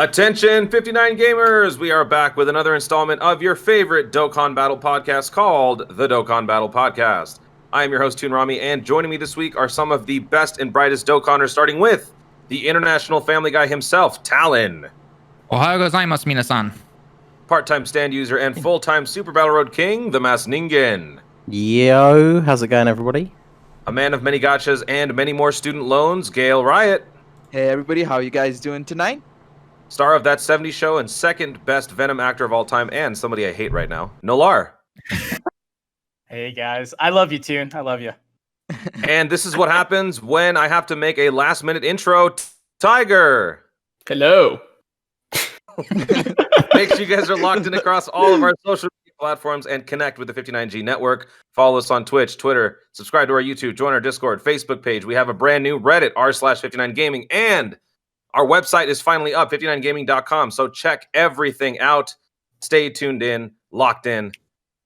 Attention 59 gamers, we are back with another installment of your favorite Dokkan Battle podcast called the Dokkan Battle Podcast. I am your host Toonrami, and joining me this week are some of the best and brightest Dokkanners, starting with the international family guy himself, Talon. Ohayou gozaimasu, minasan. Part-time stand user and full-time Super Battle Road King, the Masked Ningen. Yo, how's it going, everybody? A man of many gachas and many more student loans, Gale Riot. Hey everybody, how are you guys doing tonight? Star of That 70s Show and second best Venom actor of all time, and somebody I hate right now, Nolar. Hey guys, I love you, Toon. I love you. And this is what happens when I have to make a last-minute intro. Tiger. Hello. Make sure you guys are locked in across all of our social media platforms and connect with the 59G network. Follow us on Twitch, Twitter, subscribe to our YouTube, join our Discord, Facebook page. We have a brand new Reddit, r/59gaming, and our website is finally up, 59gaming.com. So check everything out. Stay tuned in, locked in.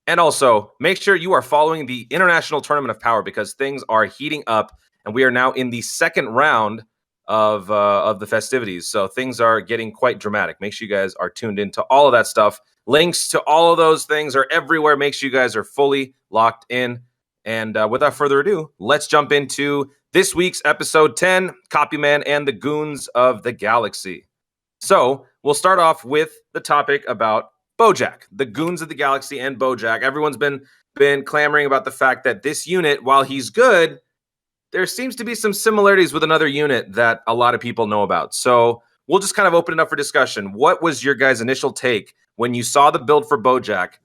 And also, make sure you are following the International Tournament of Power because things are heating up, and we are now in the second round of the festivities. So things are getting quite dramatic. Make sure you guys are tuned into all of that stuff. Links to all of those things are everywhere. Make sure you guys are fully locked in. And without further ado, let's jump into this week's episode 10, Copyman and the Goons of the Galaxy. So we'll start off with the topic about Bojack, the Goons of the Galaxy and Bojack. Everyone's been clamoring about the fact that this unit, while he's good, there seems to be some similarities with another unit that a lot of people know about. So we'll just kind of open it up for discussion. What was your guys' initial take when you saw the build for Bojack?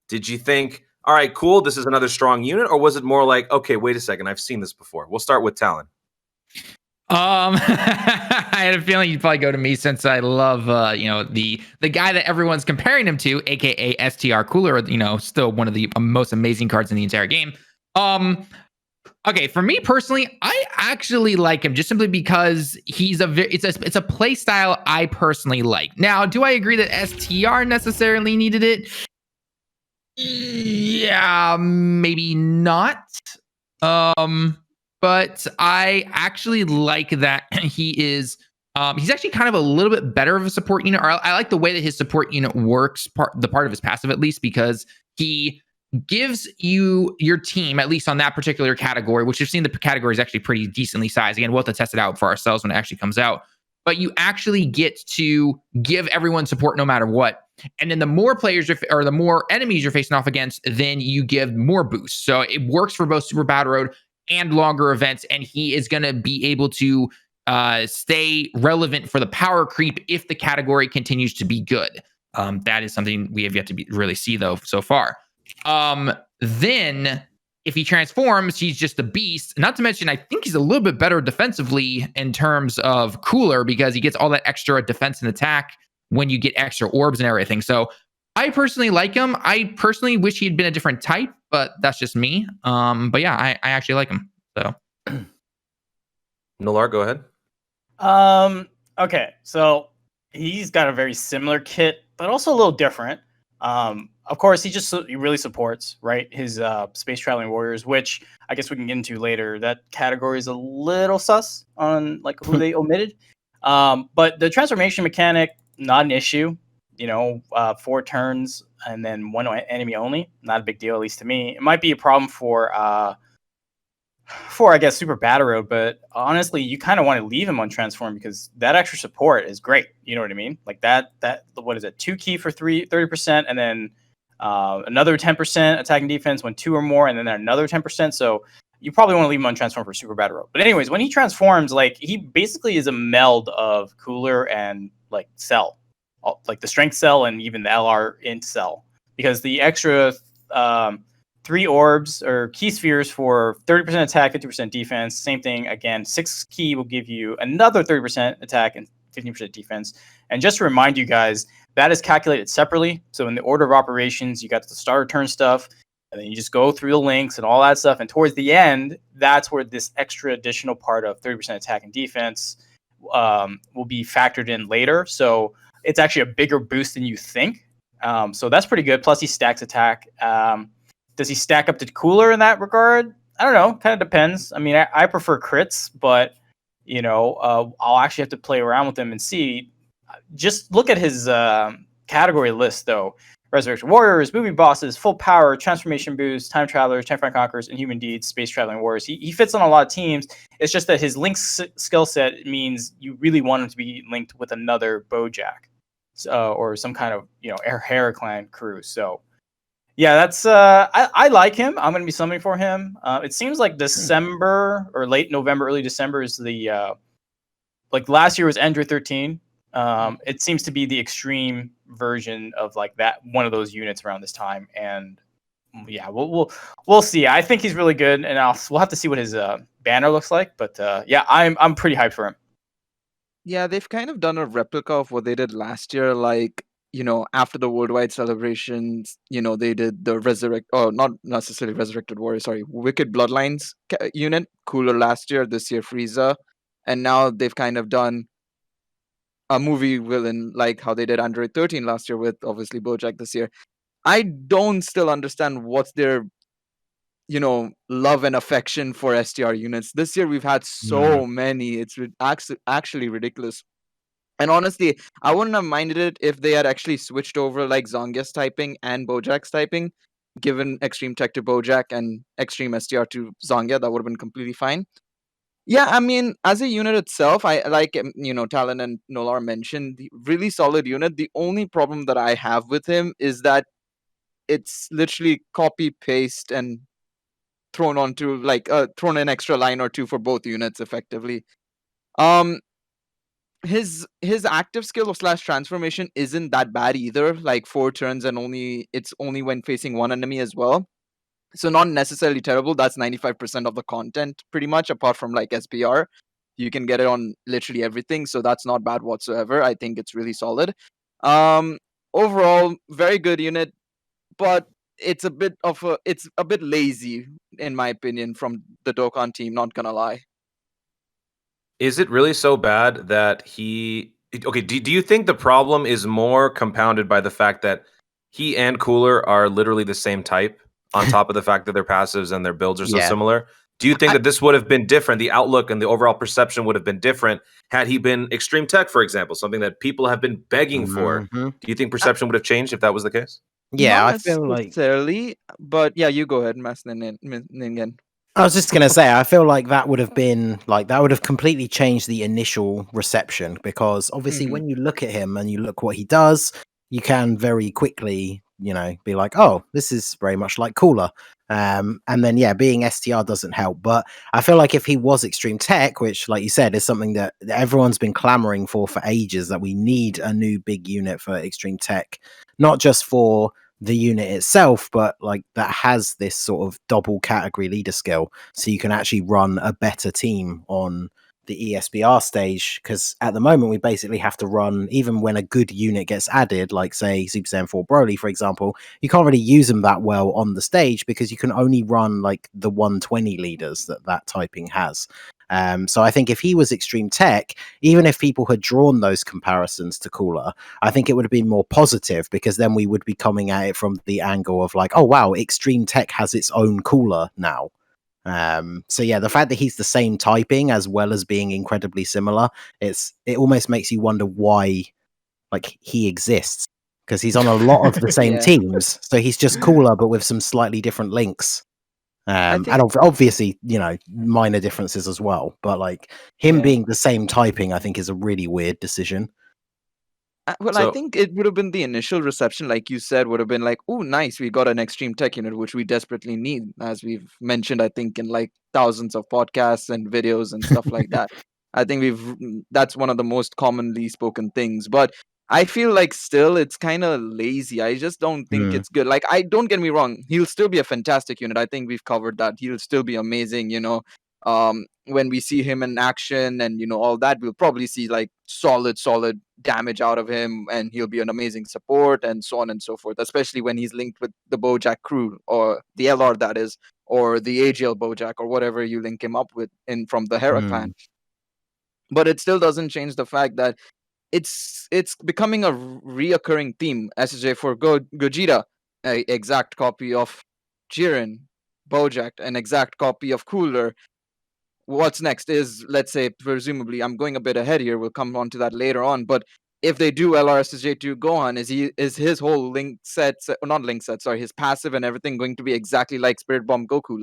Did you think, all right, cool, this is another strong unit? Or was it more like, okay, wait a second, I've seen this before? We'll start with Talon. I had a feeling you'd probably go to me since I love, the guy that everyone's comparing him to, aka STR Cooler. Still one of the most amazing cards in the entire game. Okay, for me personally, I actually like him just simply because he's it's a play style I personally like. Now, do I agree that STR necessarily needed it? Yeah, maybe not. But I actually like that he is. He's actually kind of a little bit better of a support unit. Or I like the way that his support unit works, part of his passive at least, because he gives you your team, at least on that particular category, which you've seen the category is actually pretty decently sized. Again, we'll have to test it out for ourselves when it actually comes out. But you actually get to give everyone support no matter what. And then the more players or the more enemies you're facing off against, then you give more boosts. So it works for both Super Battle Road and longer events, and he is going to be able to stay relevant for the power creep if the category continues to be good. That is something we have yet to really see, though, so far. Then if he transforms, he's just a beast. Not to mention, I think he's a little bit better defensively in terms of Cooler because he gets all that extra defense and attack when you get extra orbs and everything. So I personally like him. I personally wish he had been a different type, but that's just me. But yeah, I actually like him. So Nolar, go ahead. Okay, so he's got a very similar kit, but also a little different. Of course, he really supports, right, his space traveling warriors, which I guess we can get into later. That category is a little sus on like who they omitted. But the transformation mechanic, not an issue. 4 turns and then 1 enemy only, not a big deal, at least to me. It might be a problem for I guess Super Battle Road, but honestly, you kind of want to leave him on transform because that extra support is great. You know what I mean? Like that what is it? 2 key for 30%, and then another 10% attack and defense when 2 or more, and then another 10%. So you probably want to leave him on transform for Super Battle Road. But anyways, when he transforms, like he basically is a meld of Cooler and like Cell, like the Strength Cell and even the LR Int Cell, because the extra 3 orbs or key spheres for 30% attack, 50% defense. Same thing again. 6 key will give you another 30% attack and 15% defense. And just to remind you guys, that is calculated separately. So in the order of operations, you got the starter turn stuff, and then you just go through the links and all that stuff. And towards the end, that's where this extra additional part of 30% attack and defense will be factored in later. So it's actually a bigger boost than you think. So that's pretty good. Plus he stacks attack. Does he stack up to Cooler in that regard? I don't know. Kind of depends. I mean, I prefer crits, but I'll actually have to play around with them and see. just look at his category list, though. Resurrection Warriors, movie bosses, full power, transformation boost, time travelers, time conquerors, and human deeds, space traveling warriors. He fits on a lot of teams. It's just that his link skill set means you really want him to be linked with another Bojack, or some kind of Hera clan crew. So yeah, that's I like him. I'm gonna be summoning for him. It seems like December or late November, early December is the like last year was Android 13. It seems to be the extreme version of like that one of those units around this time, and yeah, we'll see. I think he's really good, and we'll have to see what his banner looks like. But yeah, I'm pretty hyped for him. Yeah, they've kind of done a replica of what they did last year. Like, after the worldwide celebrations, they did the not necessarily Resurrected Warrior, sorry, Wicked Bloodlines unit, cooler last year, this year Frieza. And now they've kind of done a movie villain like how they did Android 13 last year with obviously Bojack this year. I don't still understand what's their love and affection for STR units. This year we've had so many. It's actually ridiculous. And honestly, I wouldn't have minded it if they had actually switched over like Zangya's typing and Bojack's typing, given Extreme Tech to Bojack and Extreme STR to Zangya. That would have been completely fine. Yeah, I mean, as a unit itself, I like, Talon and Nolar mentioned, the really solid unit. The only problem that I have with him is that it's literally copy paste and thrown onto thrown an extra line or two for both units effectively. Um, his active skill slash transformation isn't that bad either. Like 4 turns and it's only when facing one enemy as well. So not necessarily terrible. That's 95% of the content pretty much, apart from like SPR. You can get it on literally everything, so that's not bad whatsoever. I think it's really solid. Overall, very good unit, but it's a bit lazy in my opinion from the Dokkan team, not gonna lie. Is it really so bad that okay, do you think the problem is more compounded by the fact that he and Cooler are literally the same type, on top of the fact that their passives and their builds are so similar? Do you think that this would have been different? The outlook and the overall perception would have been different had he been Extreme Tech, for example, something that people have been begging for. Do you think perception would have changed if that was the case? Yeah, Not I feel like necessarily, but yeah, you go ahead, Mas Ningen. I was just gonna say, I feel like that would have completely changed the initial reception, because obviously Mhm. when you look at him and you look what he does, you can very quickly, be like, oh, this is very much like Cooler. And then being STR doesn't help. But I feel like if he was Extreme Tech, which, like you said, is something that everyone's been clamoring for ages, that we need a new big unit for Extreme Tech, not just for the unit itself, but like that has this sort of double category leader skill, so you can actually run a better team on the ESBR stage. Because at the moment we basically have to run, even when a good unit gets added, like say Super Saiyan 4 Broly for example, you can't really use them that well on the stage because you can only run like the 120 leaders that typing has. So I think if he was Extreme Tech, even if people had drawn those comparisons to Cooler, I think it would have been more positive, because then we would be coming at it from the angle of like, oh wow, Extreme Tech has its own Cooler now. So yeah, the fact that he's the same typing as well as being incredibly similar, it almost makes you wonder why like he exists, because he's on a lot of the same Yeah. teams. So he's just Cooler but with some slightly different links. think- And obviously, minor differences as well. But like him Yeah. being the same typing, I think is a really weird decision. Well, I think it would have been the initial reception, like you said, would have been like, oh, nice, we got an Extreme Tech unit, which we desperately need, as we've mentioned, I think, in like thousands of podcasts and videos and stuff like that. I think that's one of the most commonly spoken things. But I feel like still it's kind of lazy. I just don't think it's good. Like, don't get me wrong, he'll still be a fantastic unit. I think we've covered that. He'll still be amazing, when we see him in action and all that, we'll probably see like solid damage out of him, and he'll be an amazing support and so on and so forth, especially when he's linked with the Bojack crew, or the LR that is, or the AGL Bojack, or whatever you link him up with from the Hera clan. But it still doesn't change the fact that it's becoming a reoccurring theme. SSJ for Gogeta, a exact copy of Jiren. Bojack, an exact copy of Cooler. What's next is, let's say, presumably, I'm going a bit ahead here, we'll come on to that later on, but if they do LRSSJ2 Gohan, is his whole link set, not link set, sorry, his passive and everything going to be exactly like Spirit Bomb Goku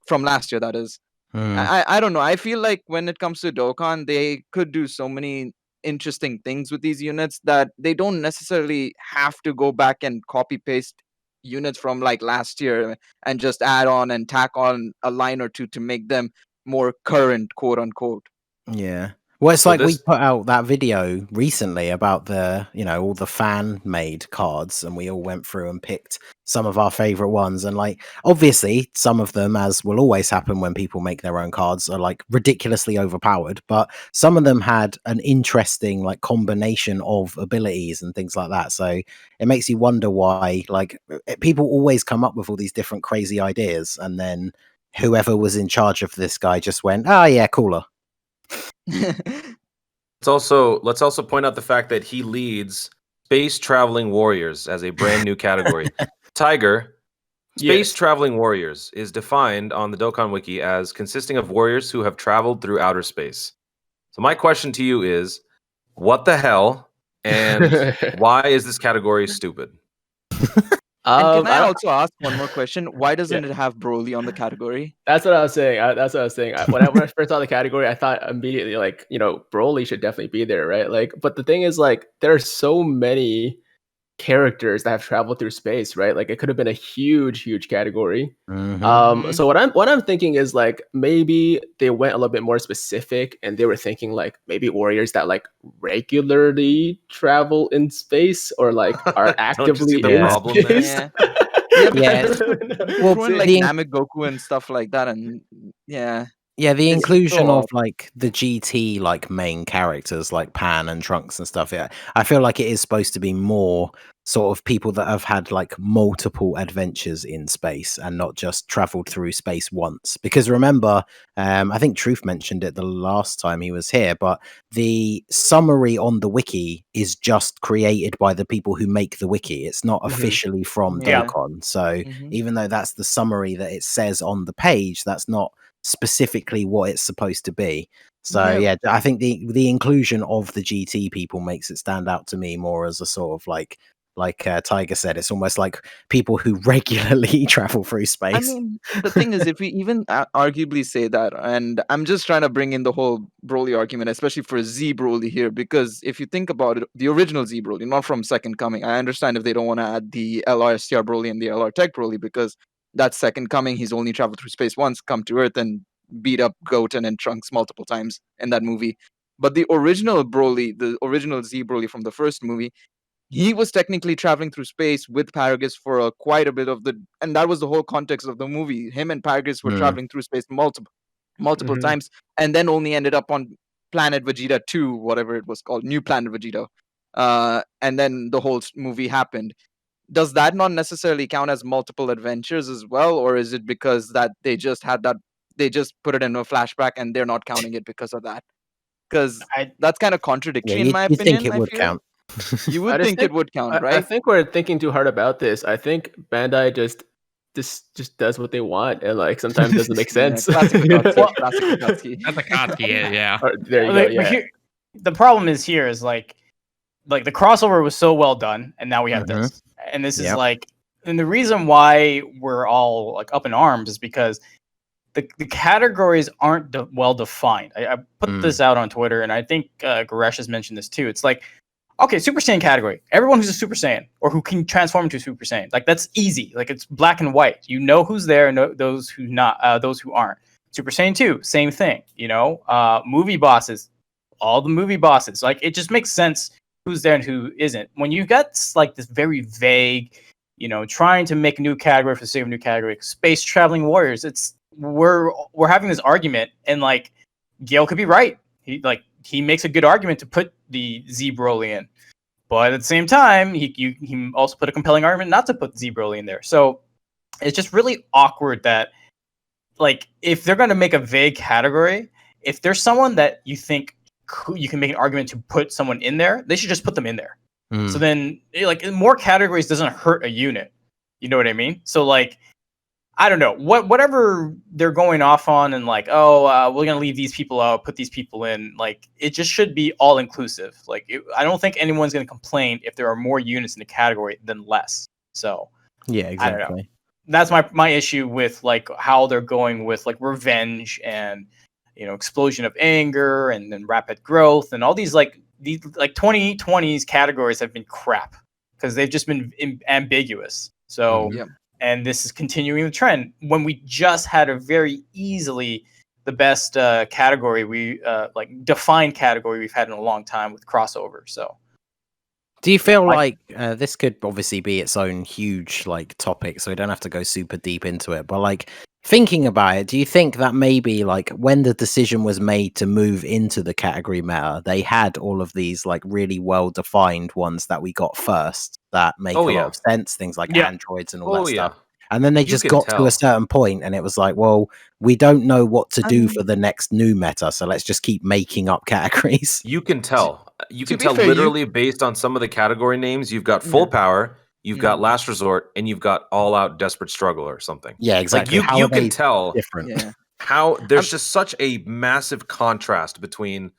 from last year, that is. I don't know. I feel like when it comes to Dokkan, they could do so many interesting things with these units that they don't necessarily have to go back and copy paste units from like last year and just add on and tack on a line or two to make them more current, quote unquote. Yeah. Well, it's So like we this- put out that video recently about the, all the fan made cards, and we all went through and picked some of our favorite ones. And like, obviously, some of them, as will always happen when people make their own cards, are like ridiculously overpowered. But some of them had an interesting like combination of abilities and things like that. So it makes you wonder why, like, people always come up with all these different crazy ideas, and then whoever was in charge of this guy just went, "Oh yeah, cooler." let's also point out the fact that he leads Space Traveling Warriors as a brand new category. Tiger, Space Yes. Traveling Warriors is defined on the Dokkan Wiki as consisting of warriors who have traveled through outer space. So my question to you is, what the hell, and why is this category stupid? And can I don't- also ask one more question? Why doesn't Yeah. it have Broly on the category? That's what I was saying. That's what I was saying. When I first saw the category, I thought immediately, like, Broly should definitely be there, right? Like, but the thing is, like, there are so many characters that have traveled through space, right? Like, it could have been a huge category. Mhm. So what I'm thinking is, like, maybe they went a little bit more specific, and they were thinking like maybe warriors that like regularly travel in space or like are Don't you actively see the in problem there? space. Yeah. Yeah, but Yeah. well, Well, like the- Namek Goku and stuff like that, and yeah, Yeah, the It's inclusion so of odd. like the GT like main characters like Pan and Trunks and stuff. Yeah, I feel like it is supposed to be more sort of people that have had like multiple adventures in space and not just traveled through space once. Because remember, I think Truth mentioned it the last time he was here, but the summary on the wiki is just created by the people who make the wiki. It's not Mhm. officially from Yeah. Dokkan. So Mhm. even though that's the summary that it says on the page, that's not specifically what it's supposed to be. So Yeah. I think the inclusion of the GT people makes it stand out to me more as a sort of like Tiger said, it's almost like people who regularly travel through space. I mean, the thing is, if we even arguably say that, and I'm just trying to bring in the whole Broly argument, especially for Z Broly here, because if you think about it, the original Z Broly, not from Second Coming, I understand if they don't want to add the LR STR Broly and the LR Tech Broly, because that's Second Coming. He's only traveled through space once, come to Earth, and beat up Goten and Trunks multiple times in that movie. But the original Broly, the original Z Broly from the first movie, he was technically traveling through space with Paragus for quite a bit of and that was the whole context of the movie. Him and Paragus were Mm. traveling through space multiple Mhm. times, and then only ended up on Planet Vegeta 2, whatever it was called, New Planet Vegeta. And then the whole movie happened. Does that not necessarily count as multiple adventures as well, or is it because that they just put it in a flashback and they're not counting it because of that? Because that's kind of Yeah, contradictory in my you'd think opinion. it I would feel count. you I would just think it would count, I right? think we're thinking too hard about this. I think Bandai just does what they want, and like sometimes doesn't make Yeah, sense. classic Akatsuki, Well- classic Akatsuki. That's a Kotsky, yeah. Or, there you go. But Yeah. here, the problem is here is like the crossover was so well done, and now we have this, and this is Yep. like, and the reason why we're all like up in arms is because the categories aren't well defined. I put Mm. this out on Twitter, and I think Goresh has mentioned this too. It's like, okay, Super Saiyan category. Everyone who's a Super Saiyan or who can transform into Super Saiyan, like that's easy. Like it's black and white. You know who's there, and those who not, those who aren't. Super Saiyan 2, same thing. Movie bosses, all the movie bosses. Like it just makes sense who's there and who isn't. When you got like this very vague, trying to make a new category for the sake of a new category, space traveling warriors. We're having this argument, and like Gail could be right. He makes a good argument to put the Z Broly in, but at the same time, he also put a compelling argument not to put Z Broly in there. So it's just really awkward that, like, if they're going to make a vague category, if there's someone that you think you can make an argument to put someone in there, they should just put them in there. Mm. So then, like, more categories doesn't hurt a unit. You know what I mean? So like, I don't know whatever they're going off on, and like, we're gonna leave these people out, put these people in. Like, it just should be all inclusive. Like, I don't think anyone's gonna complain if there are more units in the category than less. So Yeah, I don't know. exactly. That's my issue with like how they're going with like revenge and explosion of anger and then rapid growth and all these 2020s categories have been crap because they've just been ambiguous. So. Yeah. And this is continuing the trend when we just had a very easily the best category defined category we've had in a long time with crossover. So, do you feel like this could obviously be its own huge like topic, so we don't have to go super deep into it? But like thinking about it, do you think that maybe like when the decision was made to move into the category meta, they had all of these like really well defined ones that we got first that make a lot of sense, things like androids and all that stuff. And then they just got to a certain point and it was like, well, we don't know what to do for the next new meta, so let's just keep making up categories. You can tell. You can tell literally based on some of the category names. You've got Full Power, you've got Last Resort, and you've got All Out Desperate Struggle or something. Yeah, exactly. Like you can tell different. how there's just such a massive contrast between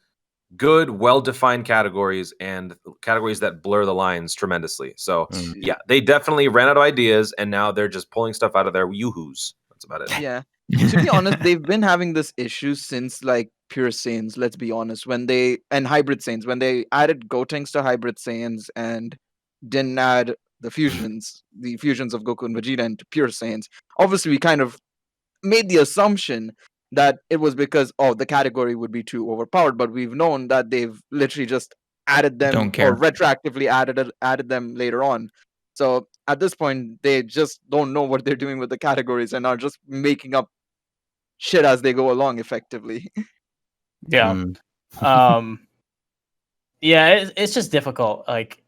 good, well-defined categories and categories that blur the lines tremendously. So yeah, they definitely ran out of ideas, and now they're just pulling stuff out of their yoo-hoos. That's about it. Yeah. To be honest, they've been having this issue since like Pure Saiyans, let's be honest, and Hybrid Saiyans, when they added Gotenks to Hybrid Saiyans and didn't add the fusions of Goku and Vegeta into Pure Saiyans. Obviously, we kind of made the assumption that it was because the category would be too overpowered, but we've known that they've literally just added them or retroactively added them later on. So at this point, they just don't know what they're doing with the categories and are just making up shit as they go along effectively. Yeah. Yeah, it's just difficult. Like,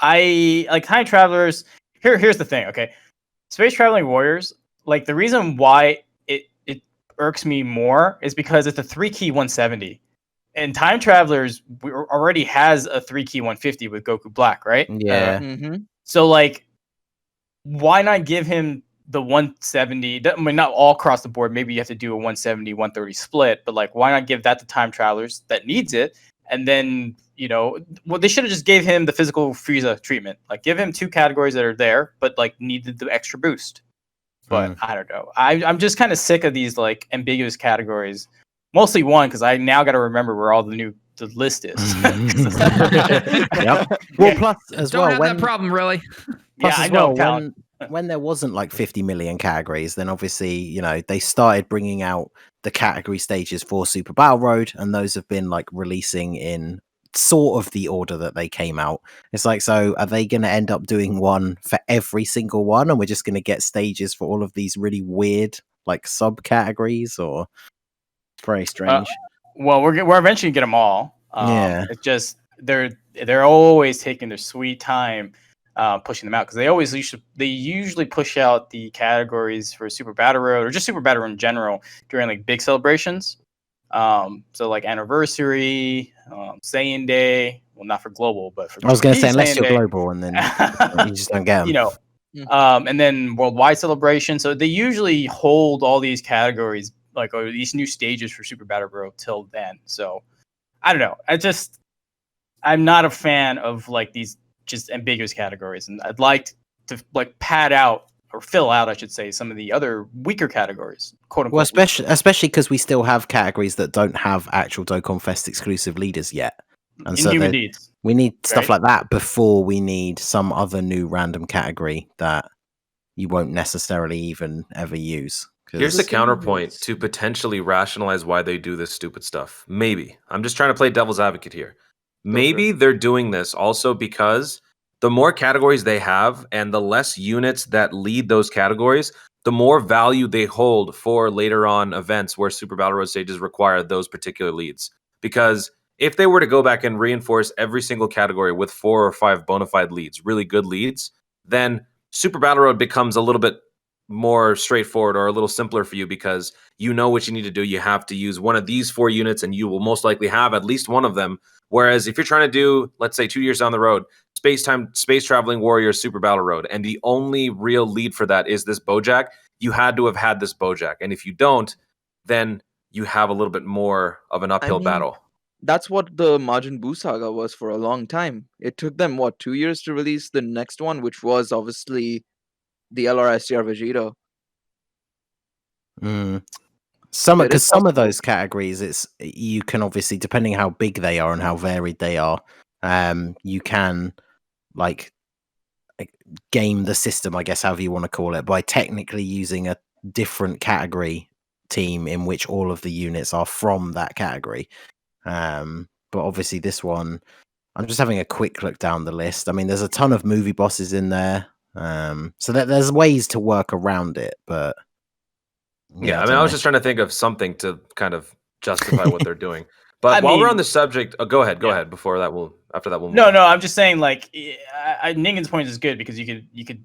I like Time Travelers. Here's the thing, okay? Space Traveling Warriors, like the reason why it irks me more is because it's a 3-key 170. And Time Travelers already has a 3-key 150 with Goku Black, right? Yeah. So like, why not give him the 170? I mean, not all across the board. Maybe you have to do a 170, 130 split, but like, why not give that to Time Travelers that needs it? And then, they should have just gave him the physical Frieza treatment. Like, give him 2 categories that are there, but like needed the extra boost. But I don't know. I'm just kind of sick of these like ambiguous categories. Mostly one, because I now got to remember where all the list is. Yep. Well, plus as Don't well, have that problem really. Plus yeah, as I know. well, when there wasn't like 50 million categories, then obviously they started bringing out the category stages for Super Battle Road, and those have been like releasing in sort of the order that they came out. It's like, so are they going to end up doing one for every single one, and we're just going to get stages for all of these really weird like subcategories, or very strange? Well, we're eventually gonna get them all. Yeah, it's just they're always taking their sweet time pushing them out, because they usually push out the categories for Super Battle Road or just Super Battle Road in general during like big celebrations. So like anniversary, Saiyan Day. Well, not for global, but for I was going to say unless Saiyan you're Day, global, and then you just don't get them. And then worldwide celebration. So they usually hold all these categories, like, or these new stages for Super Battle Road till then. So I don't know. I'm not a fan of like these just ambiguous categories, and I'd like to like pad out or fill out, I should say, some of the other weaker categories, quote unquote. Well, especially because we still have categories that don't have actual Dokkan Fest exclusive leaders yet, and so we need stuff like that before we need some other new random category that you won't necessarily even ever use. Here's the counterpoint to potentially rationalize why they do this stupid stuff. Maybe. I'm just trying to play devil's advocate here. Maybe they're doing this also because the more categories they have and the less units that lead those categories, the more value they hold for later on events where Super Battle Road stages require those particular leads. Because if they were to go back and reinforce every single category with 4 or 5 bona fide leads, really good leads, then Super Battle Road becomes a little bit more straightforward or a little simpler for you, because you know what you need to do. You have to use one of these 4 units and you will most likely have at least one of them. Whereas if you're trying to do, let's say 2 years down the road, Space Traveling Warrior Super Battle Road, and the only real lead for that is this Bojack, you had to have had this Bojack, and if you don't, then you have a little bit more of an uphill mean, battle. That's what the Majin Buu saga was for a long time. It took them 2 years to release the next one, which was obviously the LRSTR Vegeta. Some It is because some of possible. those categories, it's you can obviously, depending how big they are and how varied they are, you can like game the system, I guess, however you want to call it, by technically using a different category team in which all of the units are from that category. But obviously this one, I'm just having a quick look down the list. I mean, there's a ton of movie bosses in there. So there's ways to work around it, but Yeah, I mean, don't I was know. just trying to think of something to kind of justify what they're doing. But while we're on the subject, go ahead. Before that, after that, we'll move on. No, I'm just saying, like, Ningen's point is good because you could,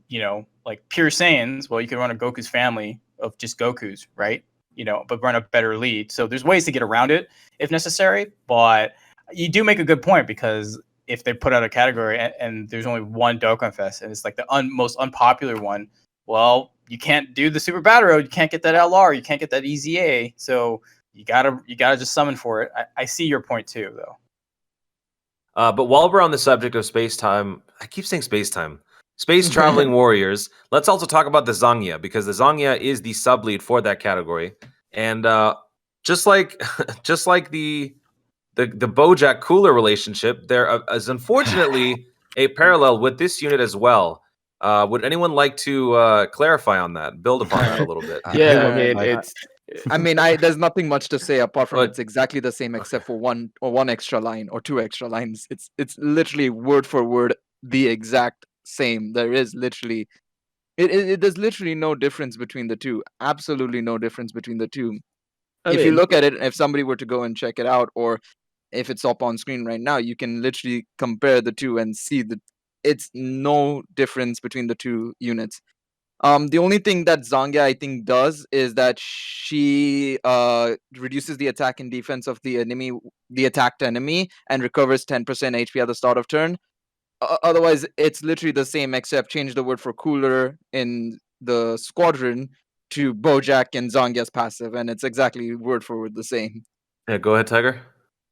like pure Saiyans. Well, you could run a Goku's family of just Gokus, right? But run a better lead. So there's ways to get around it if necessary. But you do make a good point, because if they put out a category and there's only one Dokkan Fest and it's like the most unpopular one, well, you can't do the Super Battle Road. You can't get that LR. You can't get that EZA. So you gotta just summon for it. I see your point too, though. But while we're on the subject of space-time, I keep saying space-time. Space traveling warriors. Let's also talk about the Zangya, because the Zangya is the sub-lead for that category. And just like the Bojack Cooler relationship, there is unfortunately a parallel with this unit as well. Would anyone like to clarify on that, build upon that a little bit? Yeah, I mean, it's. There's nothing much to say apart from it's exactly the same, except for one extra line or 2 extra lines. It's literally word for word the exact same. There is literally there's literally no difference between the two. Absolutely no difference between the two. If you look at it, if somebody were to go and check it out, or if it's up on screen right now, you can literally compare the two and see that it's no difference between the two units. The only thing that Zangya, I think, does is that she reduces the attack and defense of the attacked enemy, and recovers 10% HP at the start of turn. Otherwise, it's literally the same, except change the word for cooler in the squadron to Bojack and Zangya's passive, and it's exactly word for word the same. Yeah, go ahead, Tiger.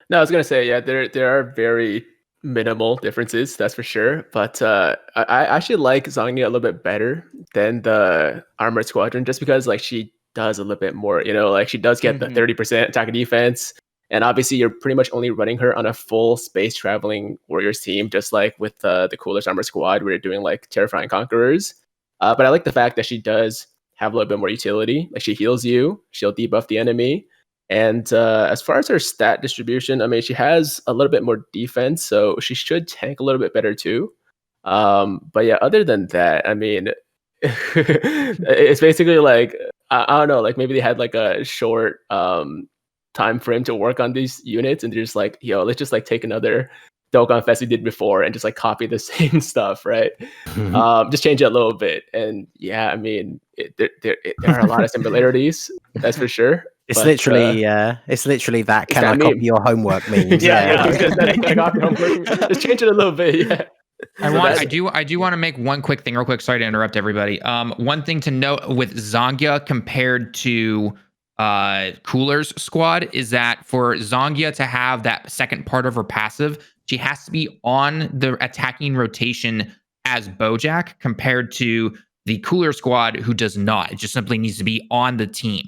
No, I was gonna say, yeah, there are very minimal differences, that's for sure. But I actually like Zangya a little bit better than the Armored Squadron, just because like she does a little bit more. Like she does get the 30% attack and defense, and obviously you're pretty much only running her on a full space traveling warriors team, just like with the coolest Armored Squad, where you're doing like Terrifying Conquerors. But I like the fact that she does have a little bit more utility. Like she heals you, she'll debuff the enemy. And as far as her stat distribution, I mean, she has a little bit more defense, so she should tank a little bit better too. But yeah, other than that, I mean, it's basically like, I don't know, like maybe they had like a short time frame to work on these units, and they're just like, yo, let's just like take another Dokkan Fest we did before and just like copy the same stuff, right? Just change it a little bit. And yeah, I mean, there are a lot of similarities, that's for sure. It's literally that. Can I copy your homework memes? Yeah. Can I copy your homework? Just change it a little bit. Yeah. I do want to make one quick thing real quick. Sorry to interrupt everybody. One thing to note with Zangya compared to Cooler's squad is that for Zangya to have that second part of her passive, she has to be on the attacking rotation as Bojack, compared to the Cooler squad, who does not. It just simply needs to be on the team.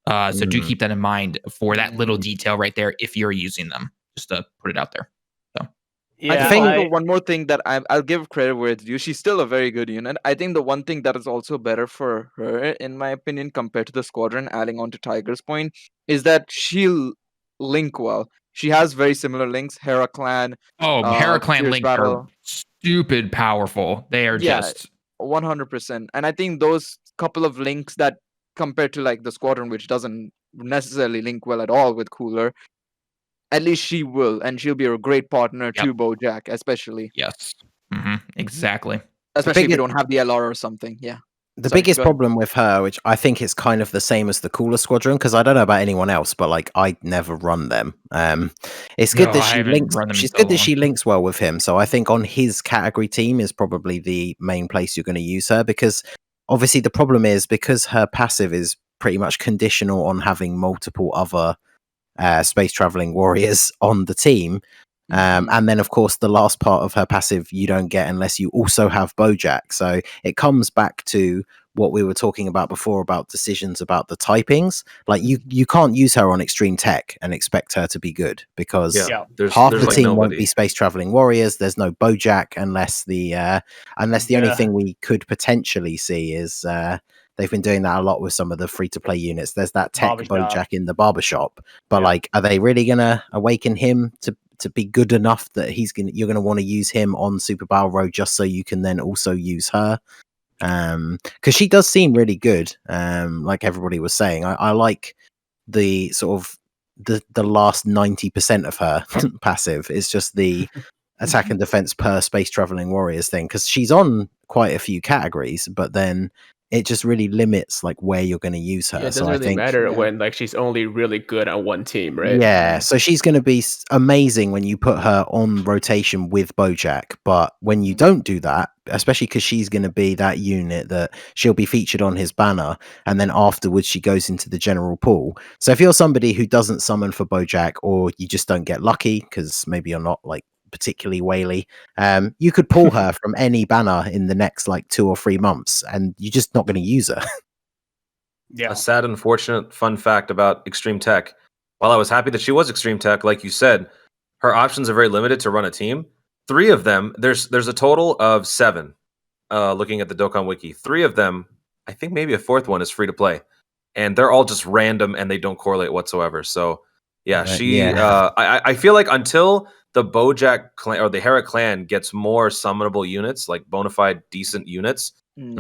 So do keep that in mind for that little detail right there if you're using them, just to put it out there. So I think one more thing that I'll give credit where it's due. She's still a very good unit. I think the one thing that is also better for her, in my opinion, compared to the squadron, adding on to Tiger's point, is that she'll link well. She has very similar links. Hera Clan. Hera Clan links Battle. are stupid powerful. They are just 100%. And I think those couple of links that, compared to like the squadron, which doesn't necessarily link well at all with Cooler, at least she will, and she'll be a great partner to Bojack, especially. Yes, exactly. Especially if you don't have the LR or something. Yeah. The biggest problem with her, which I think is kind of the same as the Cooler squadron, because I don't know about anyone else, but like I never run them. It's good that she links. She's good that she links well with him. So I think on his category team is probably the main place you're going to use her, because obviously the problem is because her passive is pretty much conditional on having multiple other space traveling warriors on the team. And then, of course, the last part of her passive you don't get unless you also have Bojack. So it comes back to what we were talking about before about decisions about the typings. Like you can't use her on extreme tech and expect her to be good because half the team won't be space traveling warriors. There's no Bojack unless the only thing we could potentially see is they've been doing that a lot with some of the free-to-play units. There's that tech Bojack in the barbershop, but like, are they really gonna awaken him to be good enough that you're gonna want to use him on Super Battle Road just so you can then also use her? Because she does seem really good. Like everybody was saying, I like the sort of the last 90% of her passive. It's just the attack and defense per space traveling warriors thing, because she's on quite a few categories, but then it just really limits like where you're going to use her. Yeah, it doesn't really matter when like she's only really good on one team, right? Yeah, so she's going to be amazing when you put her on rotation with Bojack, but when you don't do that, especially because she's going to be that unit that she'll be featured on his banner, and then afterwards she goes into the general pool. So if you're somebody who doesn't summon for Bojack, or you just don't get lucky because maybe you're not like particularly whaley, you could pull her from any banner in the next like 2 or 3 months, and you're just not going to use her. Yeah. A sad, unfortunate fun fact about Extreme Tech. While I was happy that she was Extreme Tech, like you said, her options are very limited to run a team. 3 of them, there's a total of 7. Looking at the Dokkan Wiki, 3 of them, I think maybe a 4th one is free to play, and they're all just random and they don't correlate whatsoever. So yeah, I feel like until the Bojack clan or the Hera clan gets more summonable units, like bona fide decent units,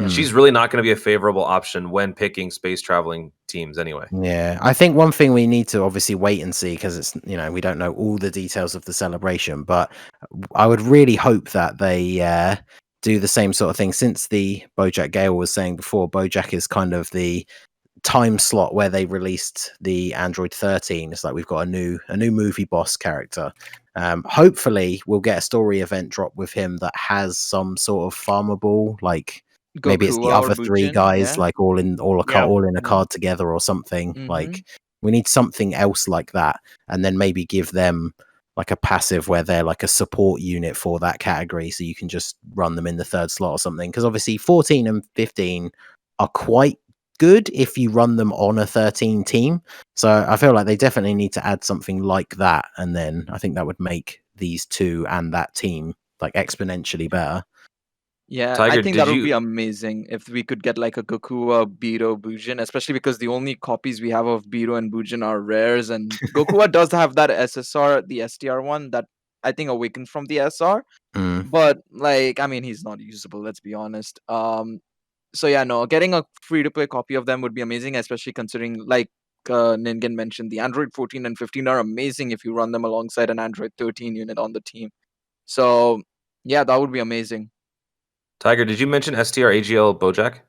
she's really not going to be a favorable option when picking space traveling teams anyway. Yeah, I think one thing we need to obviously wait and see, because it's, we don't know all the details of the celebration, but I would really hope that they do the same sort of thing. Since the Bojack Gale was saying before, Bojack is kind of the time slot where they released the Android 13. It's like we've got a new movie boss character. Hopefully we'll get a story event drop with him that has some sort of farmable, like Goku, maybe it's the other 3 guys, like all in a card together or something. Like we need something else like that, and then maybe give them like a passive where they're like a support unit for that category, so you can just run them in the 3rd slot or something. Because obviously 14 and 15 are quite good if you run them on a 13 team. So I feel like they definitely need to add something like that, and then I think that would make these 2 and that team like exponentially better. Yeah, Tiger, I think that would be amazing if we could get like a Goku, Biro, Bujin, especially because the only copies we have of Biro and Bujin are rares, and Goku does have that SSR, the STR one that I think awakened from the SR, but like, I mean, he's not usable, let's be honest. So yeah, no, getting a free-to-play copy of them would be amazing, especially considering, like Ningen mentioned, the Android 14 and 15 are amazing if you run them alongside an Android 13 unit on the team. So yeah, that would be amazing. Tiger, did you mention STR AGL Bojack?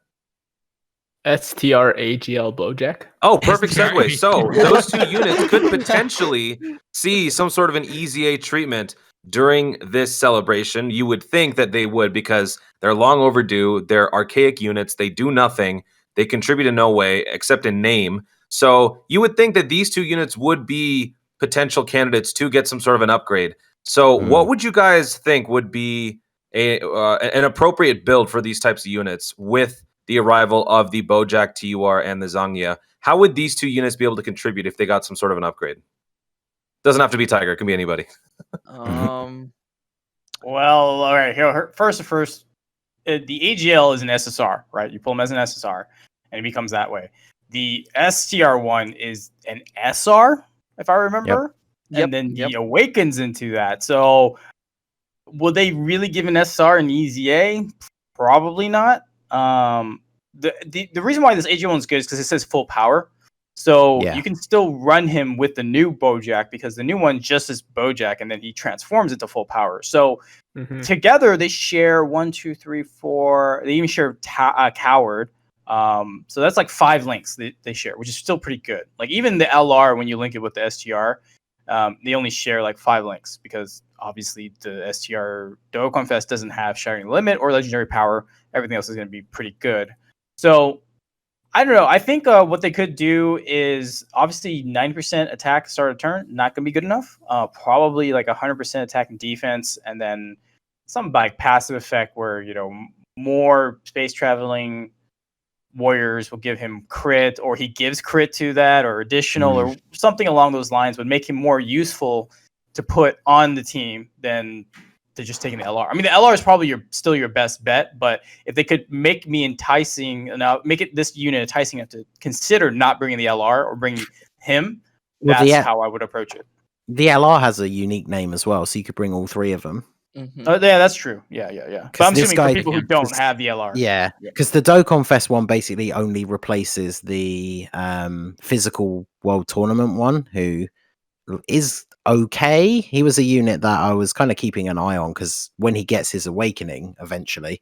STR AGL Bojack? Oh, perfect segue. So those 2 units could potentially see some sort of an EZA treatment during this celebration. You would think that they would, because they're long overdue. They're archaic units. They do nothing. They contribute in no way except in name. So you would think that these 2 units would be potential candidates to get some sort of an upgrade. So what would you guys think would be an appropriate build for these types of units with the arrival of the Bojack TUR and the Zangya? How would these 2 units be able to contribute if they got some sort of an upgrade? Doesn't have to be Tiger. It can be anybody. Well, all right. Here, first, the AGL is an SSR, right? You pull him as an SSR, and it becomes that way. The STR one is an SR, if I remember, and then he awakens into that. So, will they really give an SR an EZA? Probably not. The reason why this AGL one's good is because it says full power. So you can still run him with the new Bojack, because the new one just is Bojack, and then he transforms into full power. So together they share 1, 2, 3, 4. They even share Coward. So that's like 5 links they share, which is still pretty good. Like even the LR, when you link it with the STR, they only share like 5 links, because obviously the STR Dokkan Fest doesn't have shattering limit or legendary power. Everything else is going to be pretty good. So I don't know. I think what they could do is obviously 90% attack start of turn, not going to be good enough. Probably like 100% attack and defense, and then some like passive effect where more space traveling warriors will give him crit, or he gives crit to that, or additional, or something along those lines would make him more useful to put on the team than to just taking the LR. I mean, the LR is probably still your best bet, but if they could make me enticing, make it this unit enticing enough to consider not bringing the LR or bringing him, that's how I would approach it. The LR has a unique name as well, so you could bring all three of them. Oh, yeah, that's true. Yeah. But I'm assuming for people who don't have the LR. Yeah, because the Dokkan Fest one basically only replaces the physical world tournament one, who is okay. He was a unit that I was kind of keeping an eye on, because when he gets his awakening eventually,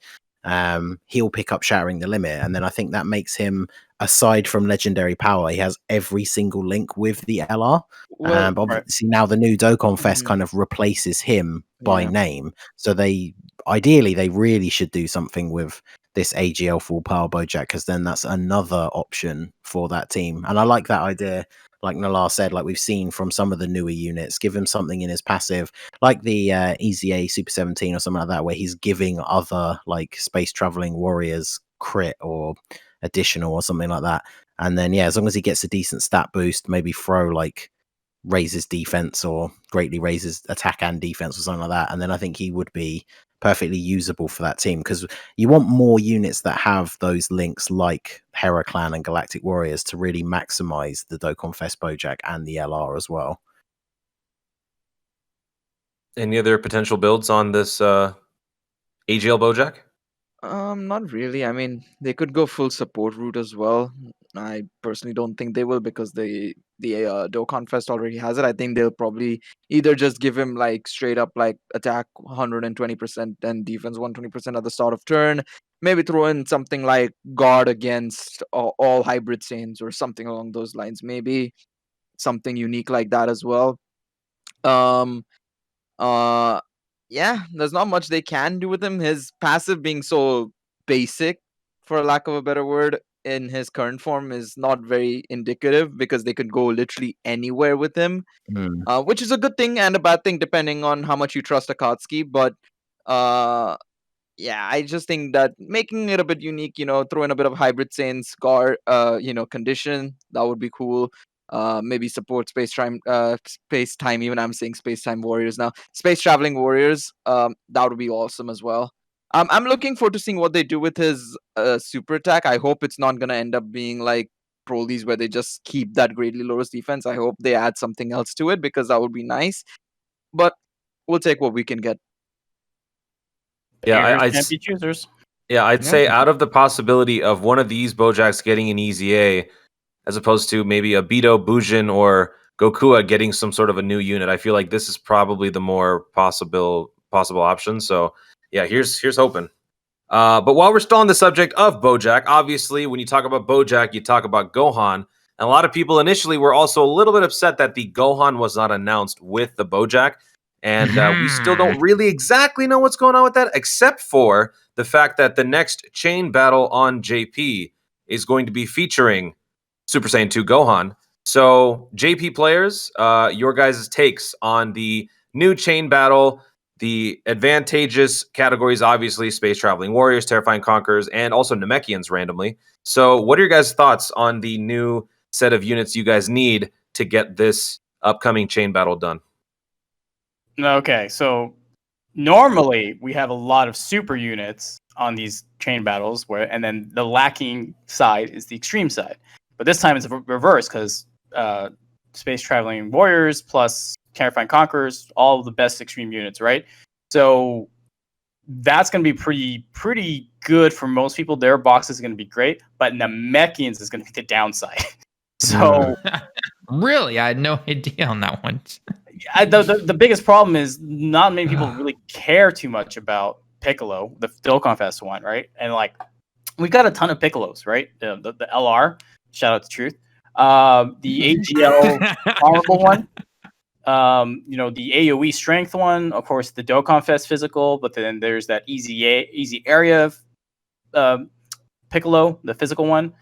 he'll pick up Shattering the Limit, and then I think that makes him, aside from legendary power, he has every single link with the LR. But obviously now the new Dokkan Fest kind of replaces him by name, so they really should do something with this AGL full power Bojack, because then that's another option for that team. And I like that idea, like Nalar said, like we've seen from some of the newer units. Give him something in his passive, like the EZA Super 17 or something like that, where he's giving other like space traveling warriors crit or additional or something like that. And then as long as he gets a decent stat boost, maybe throw like raises defense or greatly raises attack and defense or something like that, and then I think he would be perfectly usable for that team, because you want more units that have those links like Hera Clan and Galactic Warriors to really maximize the Dokkan Fest Bojack and the LR as well. Any other potential builds on this AGL Bojack? Not really. I mean, they could go full support route as well. I personally don't think they will, because the Dokkan Fest already has it. I think they'll probably either just give him like straight up like attack 120% and defense 120% at the start of turn. Maybe throw in something like guard against all hybrid Saiyans or something along those lines. Maybe something unique like that as well. There's not much they can do with him. His passive being so basic, for lack of a better word, in his current form is not very indicative, because they could go literally anywhere with him, which is a good thing and a bad thing depending on how much you trust Akatsuki. But I just think that making it a bit unique, throw in a bit of hybrid Saiyans guard, condition, that would be cool. Maybe support space time. Even I'm saying space time warriors now. Space traveling warriors. That would be awesome as well. I'm looking forward to seeing what they do with his super attack. I hope it's not gonna end up being like Broly's, where they just keep that greatly lowers defense. I hope they add something else to it, because that would be nice. But we'll take what we can get. I'd say out of the possibility of one of these Bojacks getting an EZA, as opposed to maybe a Beto, Bujin, or Goku getting some sort of a new unit, I feel like this is probably the more possible option. So here's hoping. But while we're still on the subject of Bojack, obviously when you talk about Bojack, you talk about Gohan. And a lot of people initially were also a little bit upset that the Gohan was not announced with the Bojack. And we still don't really exactly know what's going on with that, except for the fact that the next chain battle on JP is going to be featuring Super Saiyan 2 Gohan. So JP players, your guys' takes on the new chain battle. The advantageous categories, obviously, Space Traveling Warriors, Terrifying Conquerors, and also Namekians randomly. So what are your guys' thoughts on the new set of units you guys need to get this upcoming chain battle done? Okay, so normally we have a lot of super units on these chain battles, and then the lacking side is the extreme side. But this time it's reverse, because Space Traveling Warriors plus Terrifying Conquerors, all the best extreme units, right? So that's going to be pretty good for most people. Their box is going to be great, but Namekians is going to be the downside. So really, I had no idea on that one. The biggest problem is not many people really care too much about Piccolo, the Dokkan Fest one, right? And like we've got a ton of Piccolos, right? The LR, shout out to Truth. The AGL honorable one. The AoE strength one, of course, the Dokkan Fest physical, but then there's that EZA Area Piccolo, the physical one.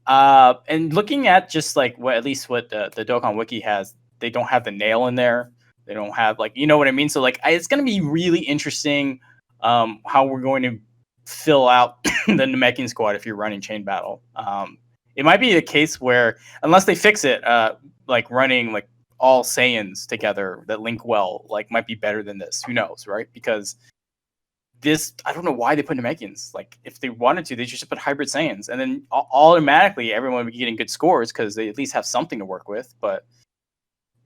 And looking at just like what at least what the Dokkan Wiki has, they don't have the nail in there. They don't have like, you know what I mean? So like it's gonna be really interesting how we're going to fill out the Namekian squad if you're running chain battle. It might be a case where unless they fix it, like running like all Saiyans together that link well, like might be better than this. Who knows, right? Because this, I don't know why they put Namekians. Like, if they wanted to, they just put hybrid Saiyans, and then automatically everyone would be getting good scores because they at least have something to work with. But,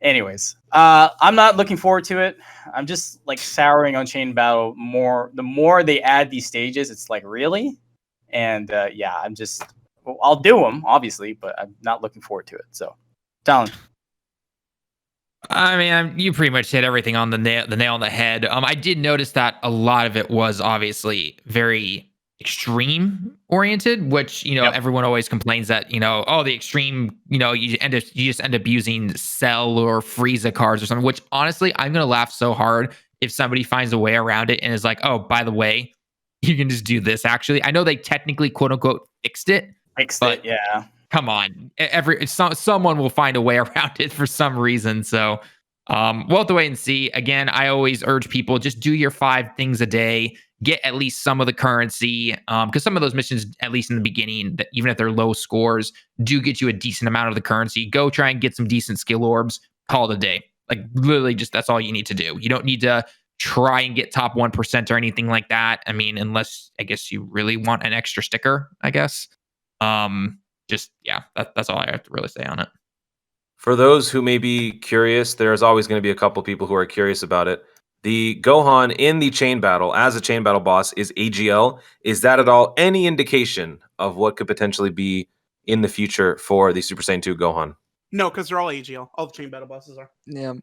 anyways, I'm not looking forward to it. I'm just like souring on Chain Battle more. The more they add these stages, it's like really, and yeah, I'm just. Well, I'll do them obviously, but I'm not looking forward to it. So, Talon. I mean, you pretty much hit everything on the nail on the head. I did notice that a lot of it was obviously very extreme oriented, which everyone always complains that oh, the extreme, you just end up using Cell or Frieza cards or something. Which honestly, I'm gonna laugh so hard if somebody finds a way around it and is like, oh, by the way, you can just do this. Actually, I know they technically quote unquote fixed it, Yeah. Come on, someone will find a way around it for some reason. So we'll have to wait and see. Again, I always urge people, just do your 5 things a day, get at least some of the currency, because some of those missions, at least in the beginning, that even if they're low scores, do get you a decent amount of the currency. Go try and get some decent skill orbs, call it a day. Like literally just that's all you need to do. You don't need to try and get top 1% or anything like that. I mean, unless I guess you really want an extra sticker, I guess. That's all I have to really say on it. For those who may be curious, there's always going to be a couple people who are curious about it. The Gohan in the chain battle as a chain battle boss is AGL. Is that at all any indication of what could potentially be in the future for the Super Saiyan 2 Gohan? No, because they're all AGL. All the chain battle bosses are. Yeah. Okay.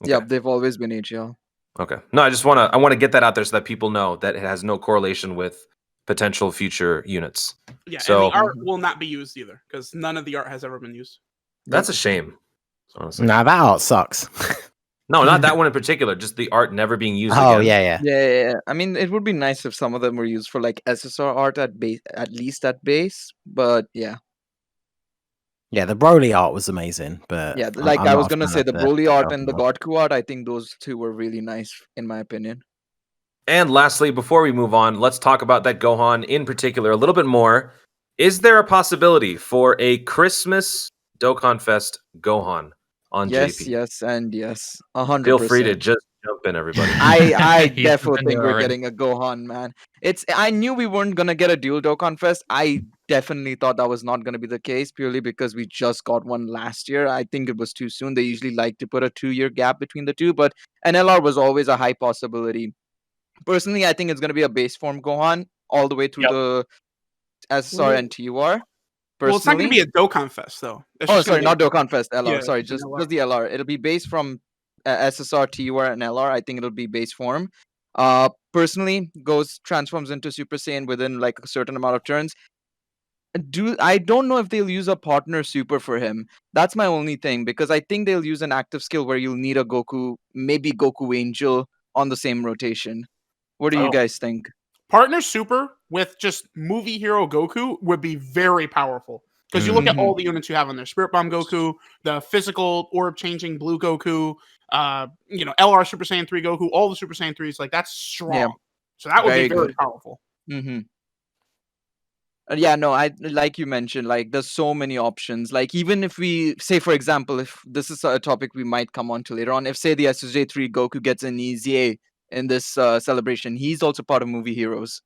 Yeah, they've always been AGL. Okay. No, I want to get that out there so that people know that it has no correlation with potential future units. Yeah, so, and the art will not be used either, because none of the art has ever been used. That's a shame. Honestly. Nah, that art sucks. No, not that one in particular. Just the art never being used. Oh, again. Yeah. I mean, it would be nice if some of them were used for like SSR art at least at base. But yeah. Yeah, the Broly art was amazing, but yeah, like I was gonna say, the Broly art and the art. Goku art, I think those two were really nice in my opinion. And lastly, before we move on, let's talk about that Gohan in particular a little bit more. Is there a possibility for a Christmas Dokkan Fest Gohan on yes, JP? Yes, and yes. 100%. Feel free to just jump in, everybody. I definitely think we're getting a Gohan, man. I knew we weren't gonna get a dual Dokkan Fest. I definitely thought that was not gonna be the case purely because we just got one last year. I think it was too soon. They usually like to put a 2-year gap between the two, but an LR was always a high possibility. Personally, I think it's gonna be a base form Gohan all the way through the SSR and TUR. Well, it's not going to be a Dokkan Fest, though. Not Dokkan Fest, LR. Yeah, sorry, just the LR. It'll be based from SSR, TUR, and LR. I think it'll be base form. Personally, transforms into Super Saiyan within like a certain amount of turns. I don't know if they'll use a partner super for him. That's my only thing, because I think they'll use an active skill where you'll need a Goku, maybe Goku Angel on the same rotation. What do you guys think? Partner super with just movie hero Goku would be very powerful. Because you look at all the units you have on there. Spirit Bomb Goku, the physical orb changing blue Goku, LR Super Saiyan 3 Goku, all the Super Saiyan 3s, like that's strong. Yeah. So that would be very powerful. Mm-hmm. Yeah, no, I like you mentioned, like there's so many options. Like even if we say, for example, if this is a topic we might come on to later on, if say the SSJ3 Goku gets an EZA in this celebration, he's also part of movie heroes.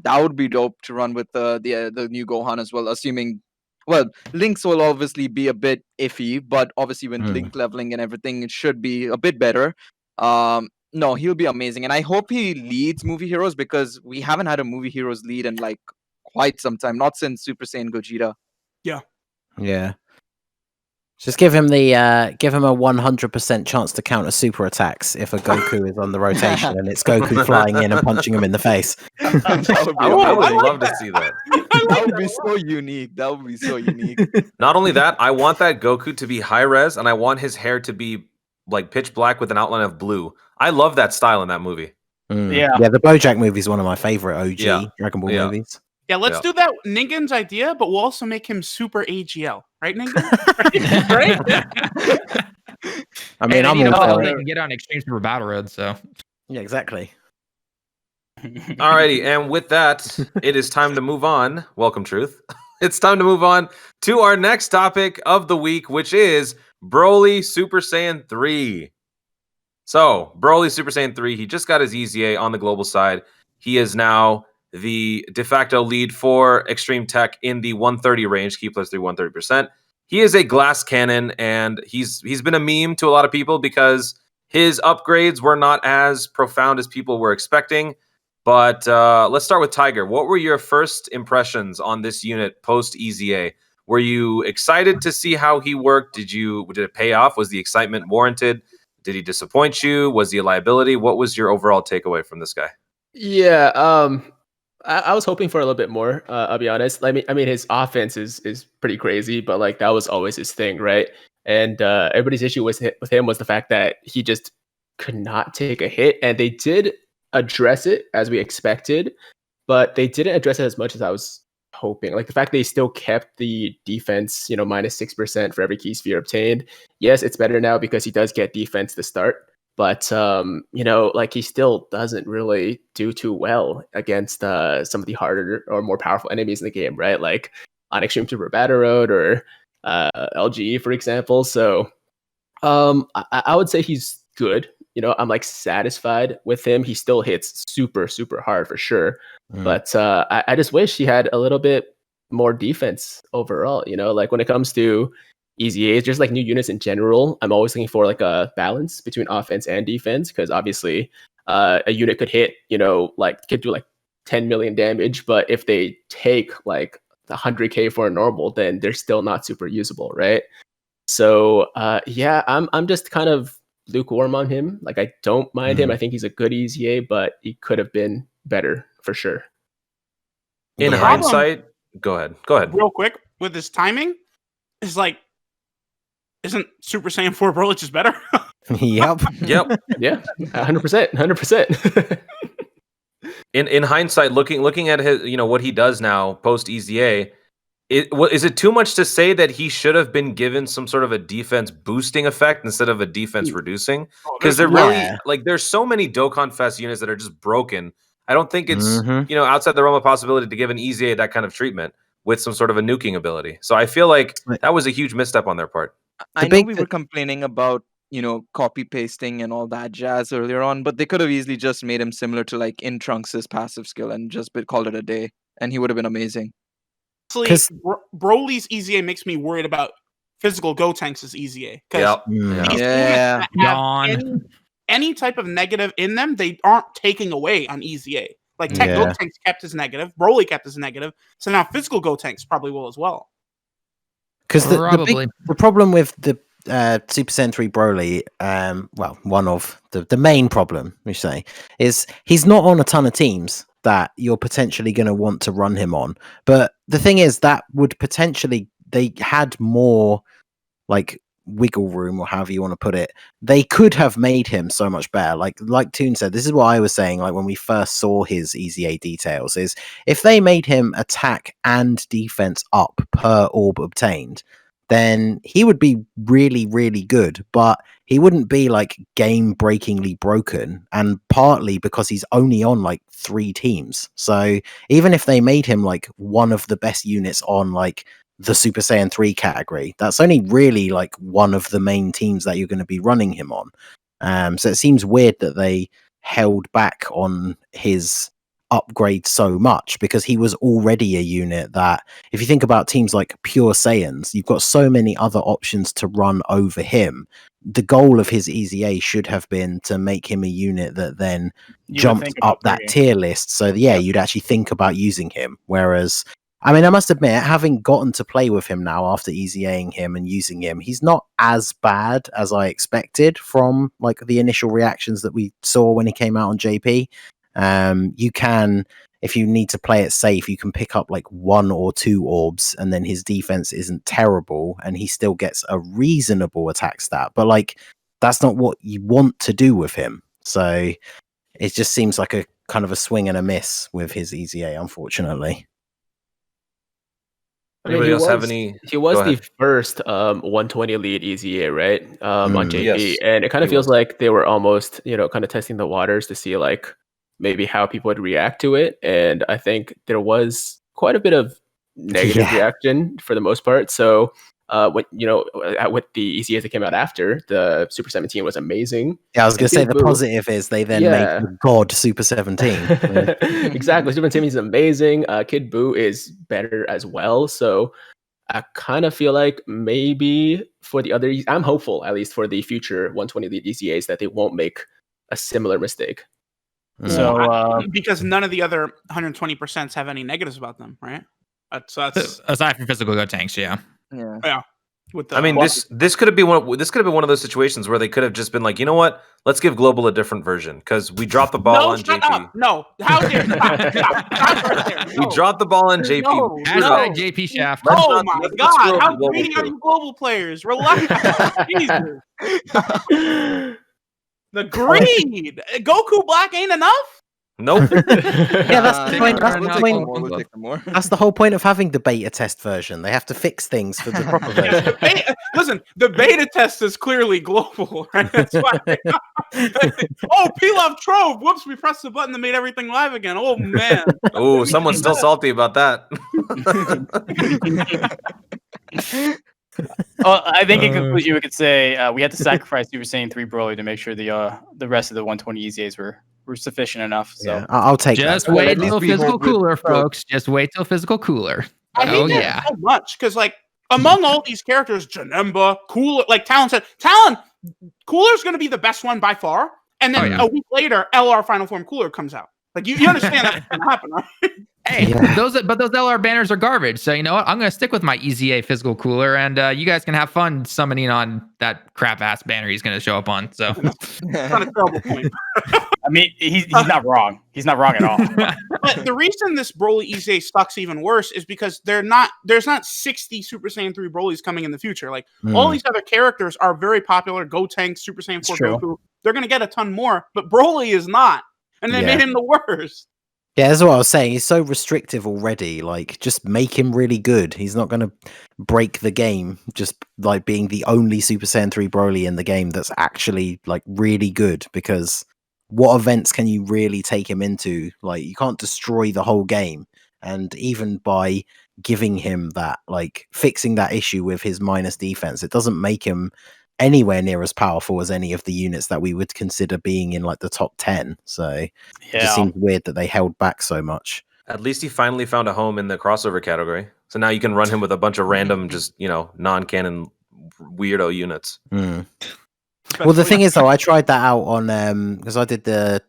That would be dope to run with the new Gohan as well, assuming, well, Links will obviously be a bit iffy, but obviously with Link leveling and everything, it should be a bit better. No, he'll be amazing, and I hope he leads movie heroes, because we haven't had a movie heroes lead in like quite some time, not since Super Saiyan Gogeta. Yeah. Just give him a 100% chance to counter super attacks if a Goku is on the rotation and it's Goku flying in and punching him in the face. I would love to see that. That would be so unique. That would be so unique. Not only that, I want that Goku to be high res, and I want his hair to be like pitch black with an outline of blue. I love that style in that movie. Yeah, the Bojack movie is one of my favorite OG Dragon Ball movies. Yeah, let's Yeah. do that Ningen's idea, but we'll also make him super AGL, right, Ningen? Right? I mean, they I'm need a all model for that it. can get on Extreme Super Battle Road. So Yeah, exactly. Alrighty, and with that, it is time to move on. Welcome, Truth. It's time to move on to our next topic of the week, which is Broly Super Saiyan 3. So, Broly Super Saiyan 3, he just got his EZA on the global side. He is now the de facto lead for Extreme Tech in the 130 range, key plus 3, 130%. He is a glass cannon, and he's been a meme to a lot of people because his upgrades were not as profound as people were expecting. But let's start with Tiger. What were your first impressions on this unit post EZA? Were you excited to see how he worked? Did it pay off? Was the excitement warranted? Did he disappoint you? Was he a liability? What was your overall takeaway from this guy? Yeah, I was hoping for a little bit more. I'll be honest. I mean, his offense is pretty crazy, but like that was always his thing, right? And everybody's issue with him was the fact that he just could not take a hit, and they did address it as we expected, but they didn't address it as much as I was hoping. Like the fact they still kept the defense, minus 6% for every key sphere obtained. Yes, it's better now because he does get defense to start. But like he still doesn't really do too well against some of the harder or more powerful enemies in the game, right? Like on Extreme Super Battle Road or LGE, for example. So I would say he's good. I'm like satisfied with him. He still hits super, super hard for sure. But I just wish he had a little bit more defense overall. Like when it comes to EZAs, just like new units in general, I'm always looking for like a balance between offense and defense because obviously a unit could hit, could do like 10 million damage, but if they take like 100k for a normal, then they're still not super usable, right? So yeah, I'm just kind of lukewarm on him. Like I don't mind him. I think he's a good EZA, but he could have been better for sure. In The problem- hindsight, go ahead. Real quick, with his timing, is like, isn't Super Saiyan 4 Broly just better? Yep. Yep. Yeah, 100%. In hindsight, looking at his, what he does now post EZA, is it too much to say that he should have been given some sort of a defense boosting effect instead of a defense reducing? Because they're really like there's so many Dokkan Fest units that are just broken. I don't think it's outside the realm of possibility to give an EZA that kind of treatment with some sort of a nuking ability. So I feel like that was a huge misstep on their part. I know we were complaining about, copy pasting and all that jazz earlier on, but they could have easily just made him similar to like in Trunks' passive skill and just called it a day, and he would have been amazing. Actually, Broly's EZA makes me worried about physical Gotenks' EZA. Because these units that have any type of negative in them, they aren't taking away on EZA. Like Tech Gotenks kept his negative, Broly kept his negative, so now physical Gotenks probably will as well. Because the problem with the Super Saiyan 3 Broly, one of the main problem, we say, is he's not on a ton of teams that you're potentially going to want to run him on. But the thing is, that would potentially, they had more like wiggle room, or however you want to put it. They could have made him so much better. Like Toon said, this is what I was saying, like when we first saw his EZA details, is if they made him attack and defense up per orb obtained, then he would be really, really good, but he wouldn't be like game breakingly broken, and partly because he's only on like 3 teams. So even if they made him like one of the best units on like the Super Saiyan 3 category, that's only really like one of the main teams that you're going to be running him on. So it seems weird that they held back on his upgrade so much, because he was already a unit that, if you think about teams like Pure Saiyans, you've got so many other options to run over him. The goal of his EZA should have been to make him a unit that then jumped up that tier list. So you'd actually think about using him. Whereas, I mean, I must admit, having gotten to play with him now after EZAing him and using him, he's not as bad as I expected from like the initial reactions that we saw when he came out on JP. You can, if you need to play it safe, you can pick up like 1 or 2 orbs, and then his defense isn't terrible, and he still gets a reasonable attack stat. But like, that's not what you want to do with him. So it just seems like a kind of a swing and a miss with his EZA, unfortunately. Anybody else have any? He was Go the ahead. first 120 elite EZA, right? On JP, Yes, and it kind he of feels was. like they were almost, kind of testing the waters to see like maybe how people would react to it. And I think there was quite a bit of negative reaction for the most part. So with the EZAs that came out after, the Super 17 was amazing. Yeah, I was And going to say Kid the Buu- positive is they then made the God Super 17. Exactly. Super 17 is amazing. Kid Buu is better as well. So I kind of feel like maybe for the other, I'm hopeful at least for the future 120 Elite EZAs that they won't make a similar mistake. So because none of the other 120% have any negatives about them, right? That's aside from physical go tanks, yeah. yeah. With the, I mean, this could have been one of those situations where they could have just been like, you know what? Let's give Global a different version because we dropped the ball on shut JP. up. No, how dare you? Stop right there. We dropped the ball on JP. No, Hashtag JP Shaft. Oh my let's God! screw up How the global greedy are crew. you, global players? Relax. Jesus. The greed. Goku Black ain't enough. Nope. Yeah, that's the point. That's We'll the take point. more, We'll take some more. That's the whole point of having the beta test version. They have to fix things for the proper version. Listen, the beta test is clearly global, right? That's why. Oh, Pilaf Trove! Whoops, we pressed the button that made everything live again. Oh man. Oh, someone's still salty about that. Well, I think in conclusion, we could say we had to sacrifice Super Saiyan 3 Broly to make sure the rest of the 120 EZAs were sufficient enough. So Yeah, I'll take Just that. wait At least till we physical hope with cooler, Goku. folks. Just wait till physical cooler. I hate Oh that yeah. so much because, like, among all these characters, Janemba, Cooler, like Talon said, Cooler's going to be the best one by far. And then a week later, LR Final Form Cooler comes out. Like, you understand that's going to happen, right? Hey, those LR banners are garbage. So you know what? I'm going to stick with my EZA physical cooler, and you guys can have fun summoning on that crap ass banner he's going to show up on. So That's not a terrible point. I mean, he's not wrong. He's not wrong at all. But the reason this Broly EZA sucks even worse is because there's not 60 Super Saiyan 3 Brolys coming in the future. Like, all these other characters are very popular. Gotenks, Super Saiyan 4 Goku. They're going to get a ton more, but Broly is not. And they made him the worst. Yeah, that's what I was saying. He's so restrictive already. Like, just make him really good. He's not going to break the game just like being the only Super Saiyan 3 Broly in the game that's actually like really good, because what events can you really take him into? Like, you can't destroy the whole game. And even by giving him that, like fixing that issue with his minus defense, it doesn't make him anywhere near as powerful as any of the units that we would consider being in like the top 10. So it just seems weird that they held back so much. At least he finally found a home in the crossover category. So now you can run him with a bunch of random, just, non-canon weirdo units. Well, the thing is, though, I tried that out on because I did the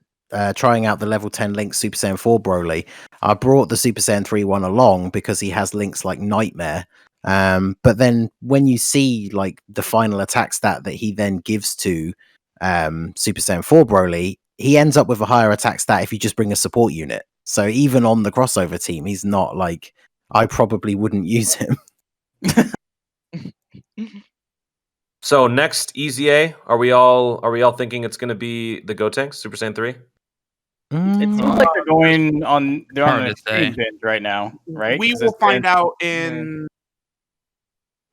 trying out the level 10 Link Super Saiyan 4 Broly. I brought the Super Saiyan 3 one along because he has links like Nightmare. But then when you see like the final attack stat that he then gives to Super Saiyan 4 Broly, he ends up with a higher attack stat if you just bring a support unit. So even on the crossover team, he's not like, I probably wouldn't use him. So next EZA, are we all thinking it's going to be the Gotenks, Super Saiyan 3? It seems like they're on Hard the to say. stream binge right now, right? We 'Cause will it's find been- out in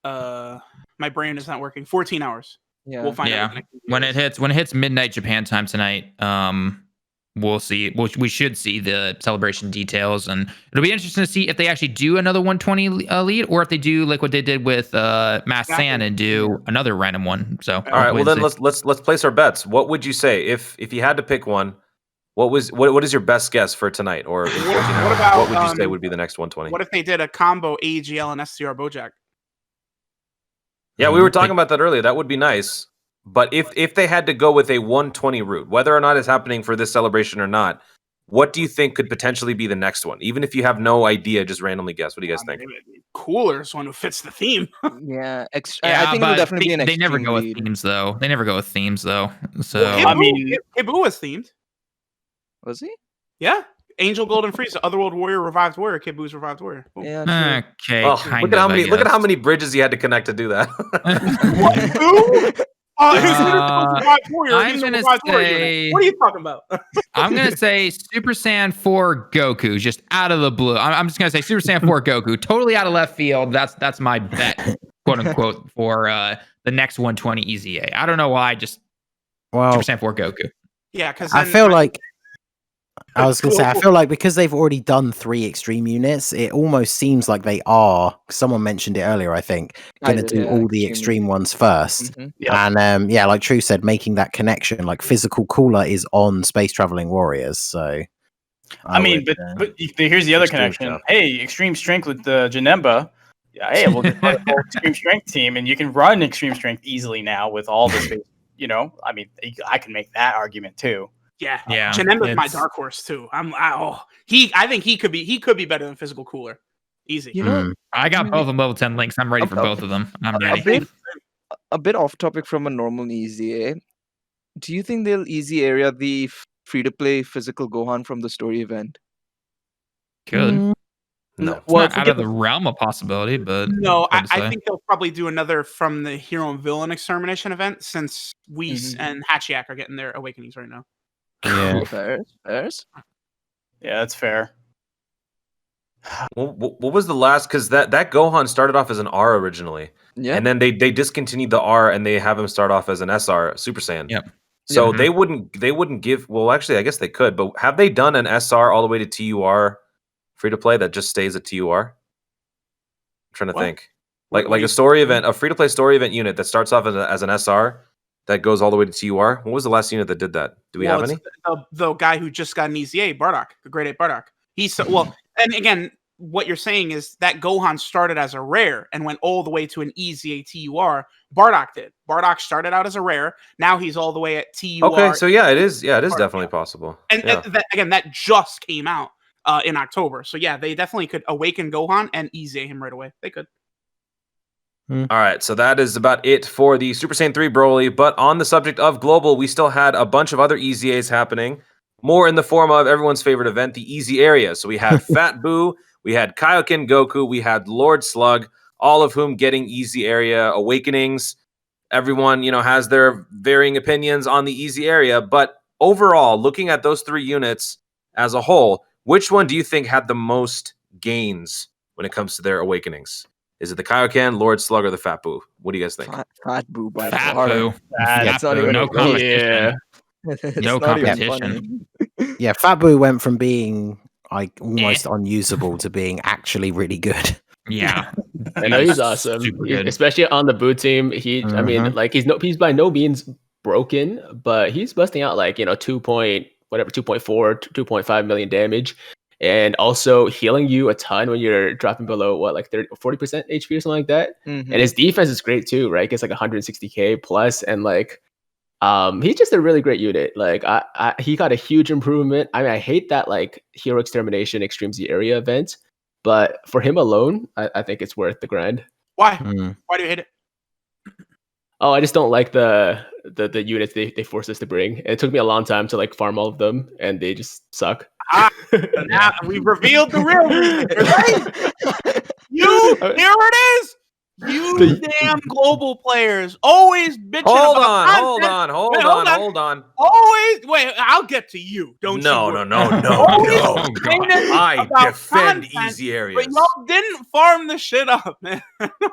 my brain is not working. 14 hours. Yeah. We'll find out. when it hits midnight Japan time tonight, we'll see. We should see the celebration details, and it'll be interesting to see if they actually do another 120 lead, or if they do like what they did with Mass Sand and do another random one. So All right, well then let's place our bets. What would you say if you had to pick one? What is your best guess for tonight, or in 14 hours? What would you say would be the next 120? What if they did a combo AGL and SCR Bojack? Yeah, we were talking about that earlier. That would be nice. But if they had to go with a 120 route, whether or not it's happening for this celebration or not, what do you think could potentially be the next one? Even if you have no idea, just randomly guess. What do you guys think? Cooler is one who fits the theme. Yeah, I think but it'll definitely be an they never extreme go with lead. themes though. They never go with themes though. So Well, I mean- Ibu was themed. Was he? Yeah. Angel Golden Frieza, Otherworld Warrior, Revived Warrior, Kid Buu's Revived Warrior. Boom. Yeah, true. okay, Oh, kind look at of, how many bridges he had to connect to do that. What? Who? His unit's still survived warrior. I'm He's a gonna survived warrior say- unit. What are you talking about? I'm gonna say Super Saiyan 4 Goku, just out of the blue. I'm just gonna say Super Saiyan 4 Goku, totally out of left field. That's my bet, quote unquote, for the next 120 EZA. I don't know why, just Well, Super Saiyan 4 Goku. Yeah, because I feel like I was going to say, I feel like because they've already done 3 extreme units, it almost seems like they are. Someone mentioned it earlier, I think, going to do all the extreme ones 1st. Mhm. Yep. And yeah, like True said, making that connection, like physical cooler is on Space Traveling Warriors. So, I mean, would, but here's the other Extreme connection. stuff. Hey, extreme strength with the Janemba. Yeah, hey, we'll just run a full extreme strength team, and you can run extreme strength easily now with all the space. I mean, I can make that argument too. yeah, Yeah, Janemba's my it's- dark horse too. I think he could be better than physical cooler. Easy. You know, I got both of them level 10 links. I'm ready for both of them. I'm ready. a bit off topic from a normal EZA. Do you think they'll easy area the free to play physical Gohan from the story event? Good. No. It's not out of the realm of possibility, but No, hard to I say. think they'll probably do another from the hero and villain extermination event since Whis and Hachiak are getting their awakenings right now. yeah. Fairs? Yeah, that's fair. What was the last? Because that Gohan started off as an R originally, Yeah. and then they discontinued the R and they have him start off as an SR Super Saiyan. Yep. So Mhm. they wouldn't give. Well, actually, I guess they could. But have they done an SR all the way to TUR free to play that just stays at TUR? I'm trying to What? think. What Like do you- a story event, a free to play story event unit that starts off as an SR that goes all the way to TUR. What was the last unit that did that? Do we have it's any? The guy who just got an EZA, Bardock, the Great 8 Bardock. He's so, well, and again, what you're saying is that Gohan started as a rare and went all the way to an EZA TUR. Bardock did. Bardock started out as a rare. Now he's all the way at TUR. Okay, so yeah, it is. Yeah, it is Bardock, definitely possible. And Yeah. that just came out in October. So yeah, they definitely could awaken Gohan and EZA him right away. They could. All right, so that is about it for the Super Saiyan 3 Broly. But on the subject of global, we still had a bunch of other EZAs happening, more in the form of everyone's favorite event, the EZA Area. So we had Fat Boo, we had Kaioken Goku, we had Lord Slug, all of whom getting EZA Area awakenings. Everyone, has their varying opinions on the EZA Area, but overall, looking at those 3 units as a whole, which one do you think had the most gains when it comes to their awakenings? Is it the Kaioken, Lord Slug, or the Fat Boo? What do you guys think? Fat Boo by Fat far. Boo. That's not even no a joke. competition. It's No not even competition. funny. Yeah, Fat Boo went from being like almost unusable to being actually really good. Yeah. I know he's awesome, Super good. especially on the Boo team. I mean, Mhm. like he's by no means broken, but he's busting out like 2.4, 2.5 million damage, and also healing you a ton when you're dropping below 40% HP or something like that. Mhm. And his defense is great too, right? Gets like 160k plus, and like he's just a really great unit. Like he got a huge improvement. I mean, I hate that like hero extermination extreme Z area event, but for him alone, I think it's worth the grind. Why? Mm. Why do you hate it? Oh, I just don't like the units they force us to bring. It took me a long time to like farm all of them, and they just suck. Now we revealed the real reason. Right? Here it is. You damn global players always bitching Hold about on, content. hold Wait, on. Always wait. I'll get to you. Don't No. you? worry. No. Always Oh, complaining I about defend content, easy But areas. y'all didn't farm the shit up, man.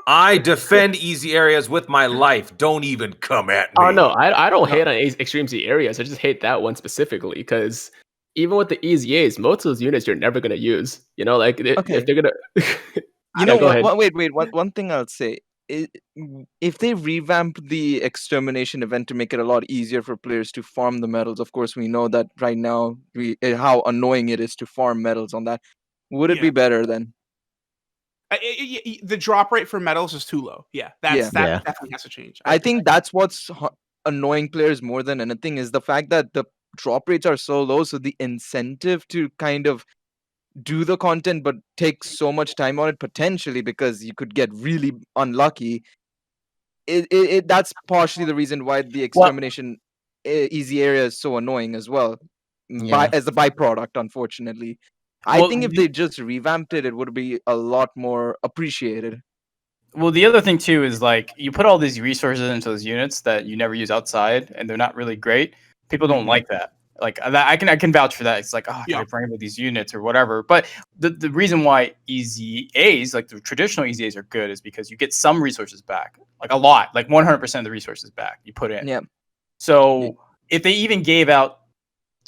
I defend easy areas with my life. Don't even come at me. Oh no, I don't hate on extreme Z areas. I just hate that one specifically because even with the EZAs, most of those units you're never gonna use. Like if they're gonna. Go ahead. Wait. One thing I'll say. If they revamp the extermination event to make it a lot easier for players to farm the medals, of course we know that right now how annoying it is to farm medals on that. Would it be better then? The drop rate for medals is too low. Yeah, that definitely has to change. I think that's what's annoying players more than anything is the fact that the drop rates are so low, so the incentive to kind of do the content but take so much time on it potentially because you could get really unlucky. That's partially the reason why the extermination easy area is so annoying as well. As a byproduct, unfortunately. I think if they just revamped it, it would be a lot more appreciated. Well, the other thing too is like you put all these resources into those units that you never use outside, and they're not really great. People don't like that. Like that, I can vouch for that. It's like, oh, I gotta bring with these units or whatever. But the reason why EZAs, like the traditional EZAs, are good is because you get some resources back, like a lot, like 100% of the resources back you put in. Yeah. So if they even gave out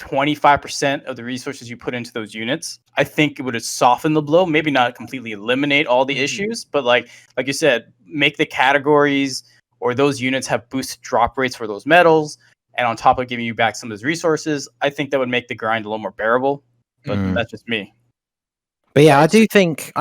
25% of the resources you put into those units, I think it would have softened the blow. Maybe not completely eliminate all the issues, but like you said, make the categories or those units have boosted drop rates for those medals. And on top of giving you back some of those resources, I think that would make the grind a little more bearable. But that's just me. But yeah, I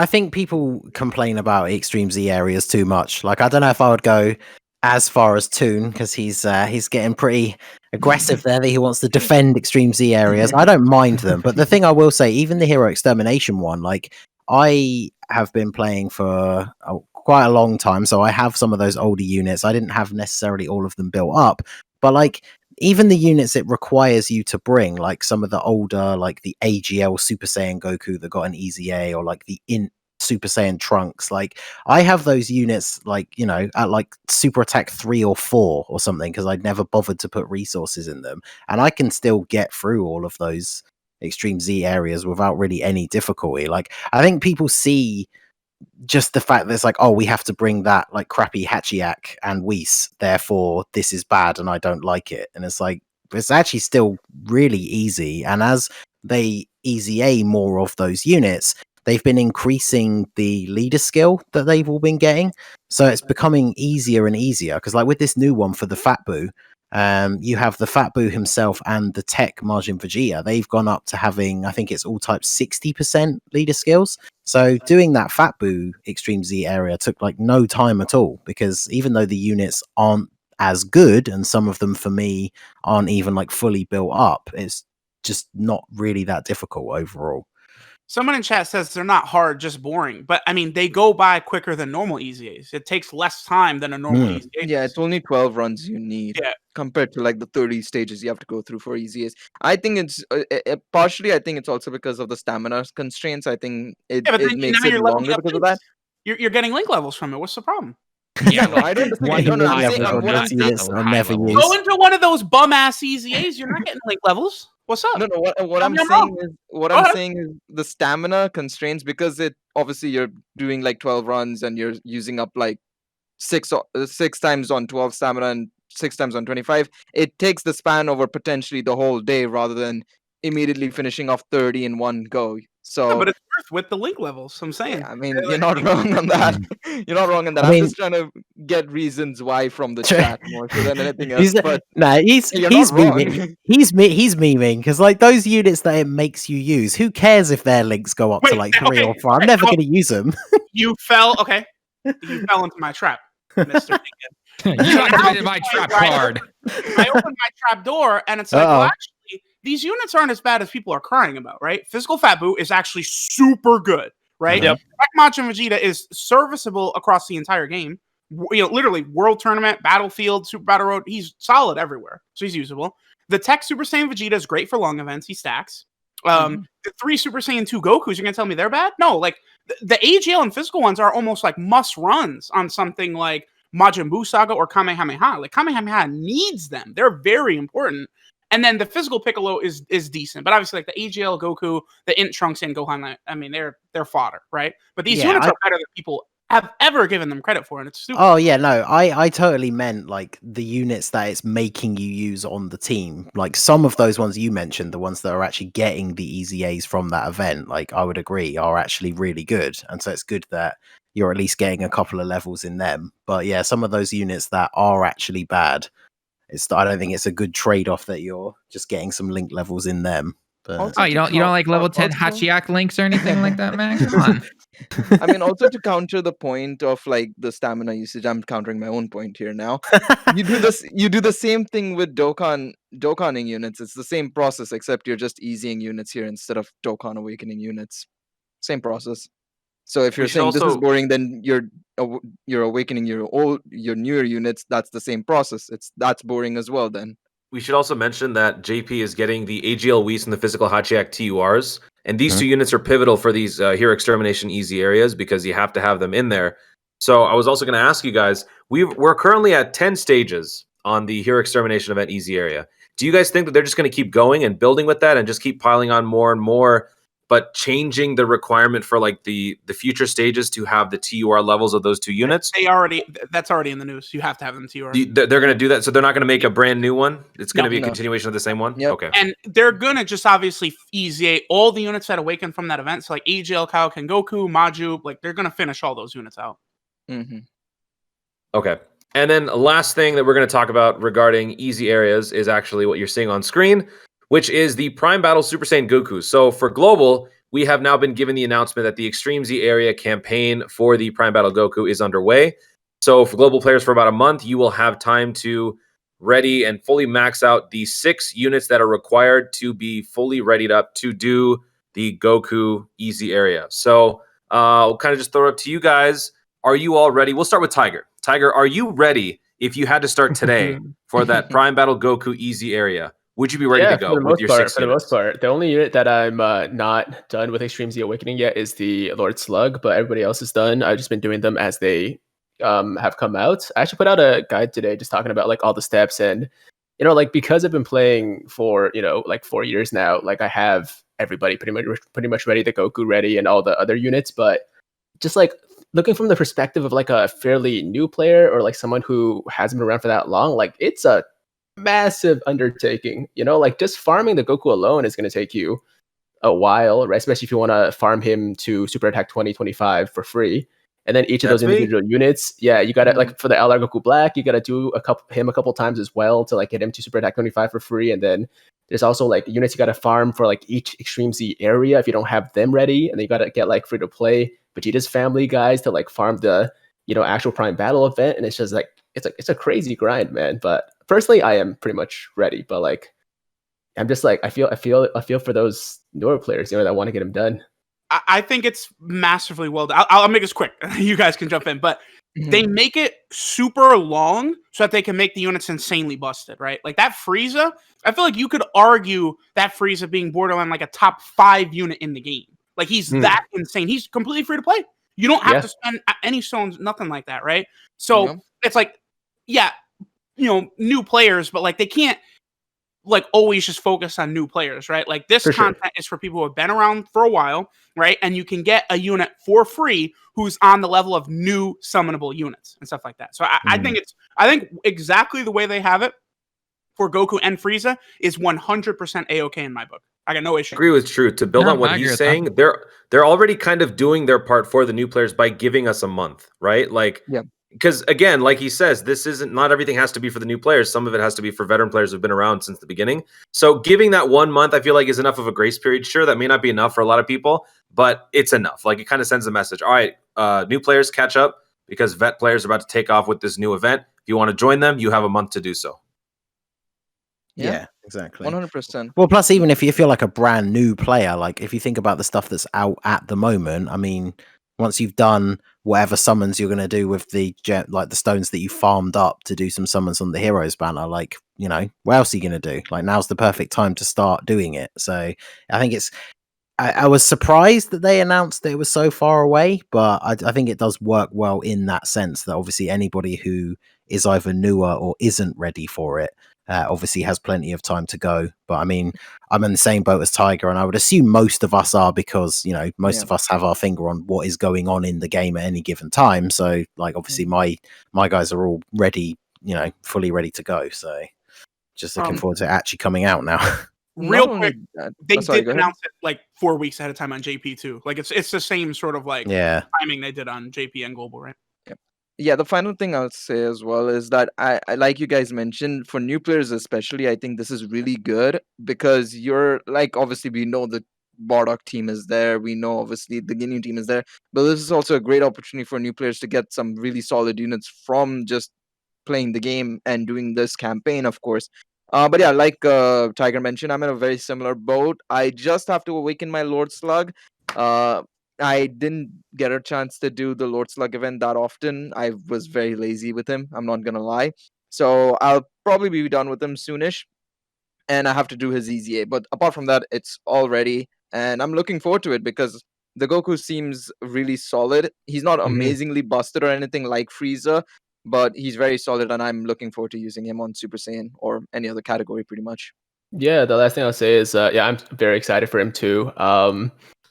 think people complain about Extreme Z areas too much. Like, I don't know if I would go as far as Toon, because he's getting pretty aggressive there that he wants to defend Extreme Z areas. I don't mind them, but the thing I will say, even the Hero Extermination one, like, I have been playing for quite a long time, so I have some of those older units. I didn't have necessarily all of them built up, but like, even the units it requires you to bring, like some of the older, like the AGL Super Saiyan Goku that got an EZA, or like the Int Super Saiyan Trunks, like I have those units, like, you know, at like Super Attack 3 or 4 or something, because I'd never bothered to put resources in them, and I can still get through all of those Extreme Z areas without really any difficulty. Like, I think people see just the fact that it's like, oh, we have to bring that like crappy Hachiak and Whis, therefore this is bad and I don't like it. And it's like, it's actually still really easy. And as they EZA more of those units, they've been increasing the leader skill that they've all been getting. So it's becoming easier and easier. Because like with this new one for the Fat Boo, you have the Fat Boo himself and the Tech Majin Vegeta. They've gone up to having, I think it's all types 60% leader skills. So doing that Fat Boo Extreme Z area took like no time at all, because even though the units aren't as good, and some of them for me aren't even like fully built up, it's just not really that difficult overall. Someone in chat says they're not hard, just boring. But I mean, they go by quicker than normal EZAs. It takes less time than a normal EZA. Yeah, it's only 12 runs you need compared to like the 30 stages you have to go through for EZAs. I think it's partially, I think it's also because of the stamina constraints. I think it makes it longer because of that. You're getting link levels from it. What's the problem? Yeah, no, I don't disagree. No, no, I'm saying, go into one of those bum ass EZAs. You're not getting link levels. What's up? No, what I'm saying is the stamina constraints, because it obviously you're doing like 12 runs and you're using up like six times on 12 stamina and 6 times on 25. It takes the span over potentially the whole day rather than immediately finishing off 30 in one go. So, yeah, but it's worth with the link levels. I'm saying. Yeah, I mean, you're not wrong on that. You're not wrong on that. I'm just trying to get reasons why from the chat more so than anything else. But he's memeing. He's memeing because like those units that it makes you use. Who cares if their links go up to like 3 or 4? I'm never going to use them. You fell into my trap, Mr. You activated my trap card. I opened my trap door and it's like, well, actually, these units aren't as bad as people are crying about, right? Physical Fat Boo is actually super good, right? Tech Majin Vegeta is serviceable across the entire game. You know, literally World Tournament, Battlefield, Super Battle Road. He's solid everywhere, so he's usable. The Tech Super Saiyan Vegeta is great for long events. He stacks. The 3 Super Saiyan 2 Gokus, you're gonna tell me they're bad? No, like the AGL and physical ones are almost like must runs on something like Majin Buu Saga or Kamehameha. Like Kamehameha needs them. They're very important. And then the physical Piccolo is decent, but obviously like the AGL Goku, the Int Trunks and Gohan, I mean they're fodder, right? But these units are better than people have ever given them credit for, and it's stupid. Oh yeah, no, I totally meant like the units that it's making you use on the team. Like some of those ones you mentioned, the ones that are actually getting the EZAs from that event, like I would agree, are actually really good. And so it's good that you're at least getting a couple of levels in them. But yeah, some of those units that are actually bad, I don't think it's a good trade-off that you're just getting some link levels in them. But... Oh, you don't like level 10 Hachiak links or anything like that, man? Come on. I mean, also to counter the point of like the stamina usage, I'm countering my own point here now. You do the same thing with Dokkaning units. It's the same process, except you're just easing units here instead of Dokkan awakening units. Same process. So if you're saying this is boring, then you're awakening your newer units. That's the same process. That's boring as well. Then we should also mention that JP is getting the AGL Whis and the physical Hachiak TURs, and these 2 units are pivotal for these Hero Extermination EZ areas because you have to have them in there. So I was also going to ask you guys, we're currently at 10 stages on the Hero Extermination event EZA Area. Do you guys think that they're just going to keep going and building with that and just keep piling on more and more, but changing the requirement for like the future stages to have the TUR levels of those two units? That's already in the news. You have to have them TUR. They're going to do that, so they're not going to make a brand new one. It's going to be a No. continuation of the same one. Yep. Okay. And they're gonna just obviously EZA all the units that awaken from that event. So like AGL, Kaioken, Goku, Maju, like they're gonna finish all those units out. Mm-hmm. Okay. And then last thing that we're going to talk about regarding EZA areas is actually what you're seeing on screen, which is the Prime Battle Super Saiyan Goku. So for Global, we have now been given the announcement that the Extreme Z Area campaign for the Prime Battle Goku is underway. So for Global players for about a month, you will have time to ready and fully max out the 6 units that are required to be fully readied up to do the Goku EZA Area. So I'll kind of just throw it up to you guys. Are you all ready? We'll start with Tiger. Tiger, are you ready if you had to start today for that Prime Battle Goku EZA Area? Would you be ready to go with your 6 For the units? most part, the only unit that I'm not done with Extreme Z Awakening yet is the Lord Slug, but everybody else is done. I've just been doing them as they have come out. I actually put out a guide today just talking about like all the steps, and like because I've been playing for like 4 years now, like I have everybody pretty much ready, the Goku ready and all the other units, but just like looking from the perspective of like a fairly new player or like someone who hasn't been around for that long, like it's a massive undertaking. Like just farming the Goku alone is going to take you a while, right? Especially if you want to farm him to Super Attack 2025 for free. And then each of those individual units, you gotta like for the LR Goku Black, you gotta do a couple times as well to like get him to Super Attack 25 for free. And then there's also like units you gotta farm for like each Extreme Z area if you don't have them ready, and then you gotta get like free to play Vegeta's family guys to like farm the actual Prime Battle event. And it's just like it's a crazy grind, man. But personally, I am pretty much ready. But like I'm just like I feel for those newer players, that want to get them done. I think it's massively well done. I'll make this quick. You guys can jump in, but they make it super long so that they can make the units insanely busted, right? Like that Frieza, I feel like you could argue that Frieza being borderline like a top 5 unit in the game. Like he's that insane. He's completely free to play. You don't have to spend any stones, nothing like that, right? So it's like, new players, but like they can't like always just focus on new players, right? Like this content is for people who have been around for a while, right? And you can get a unit for free who's on the level of new summonable units and stuff like that. So I think exactly the way they have it for Goku and Frieza is 100% A-okay in my book. I got no issue. I agree with True. To build on what he's saying, they're already kind of doing their part for the new players by giving us a month, right? Like, because again, like he says, this isn't, not everything has to be for the new players. Some of it has to be for veteran players who've been around since the beginning. So giving that 1 month, I feel like is enough of a grace period. Sure, that may not be enough for a lot of people, but it's enough. Like it kind of sends a message. All right, new players catch up because vet players are about to take off with this new event. If you want to join them, you have a month to do so. Yeah, exactly. 100%. Well, plus even if you feel like a brand new player, like if you think about the stuff that's out at the moment, I mean, once you've done whatever summons you're going to do with the stones that you farmed up to do some summons on the heroes banner, like, what else are you going to do? Like now's the perfect time to start doing it. So I think I was surprised that they announced that it was so far away, but I think it does work well in that sense that obviously anybody who is either newer or isn't ready for it obviously has plenty of time to go. But I mean, I'm in the same boat as Tiger, and I would assume most of us are because, most of us have our finger on what is going on in the game at any given time. So like, obviously my guys are all ready, fully ready to go. So just looking forward to it actually coming out now. Real quick, they did announce it like 4 weeks ahead of time on JP too. Like it's the same sort of like timing they did on JP and Global, right? Yeah, the final thing I'll say as well is that I like you guys mentioned, for new players especially, I think this is really good because you're like, obviously we know the Bardock team is there, we know obviously the Ginyu team is there, but this is also a great opportunity for new players to get some really solid units from just playing the game and doing this campaign, of course. But yeah, like Tiger mentioned, I'm in a very similar boat. I just have to awaken my Lord Slug. I didn't get a chance to do the Lord Slug event that often. I was very lazy with him, I'm not gonna lie. So I'll probably be done with him soonish. And I have to do his EZA. But apart from that, it's all ready. And I'm looking forward to it because the Goku seems really solid. He's not Mhm. amazingly busted or anything like Frieza, but he's very solid, and I'm looking forward to using him on Super Saiyan or any other category, pretty much. Yeah, the last thing I'll say is, yeah, I'm very excited for him too.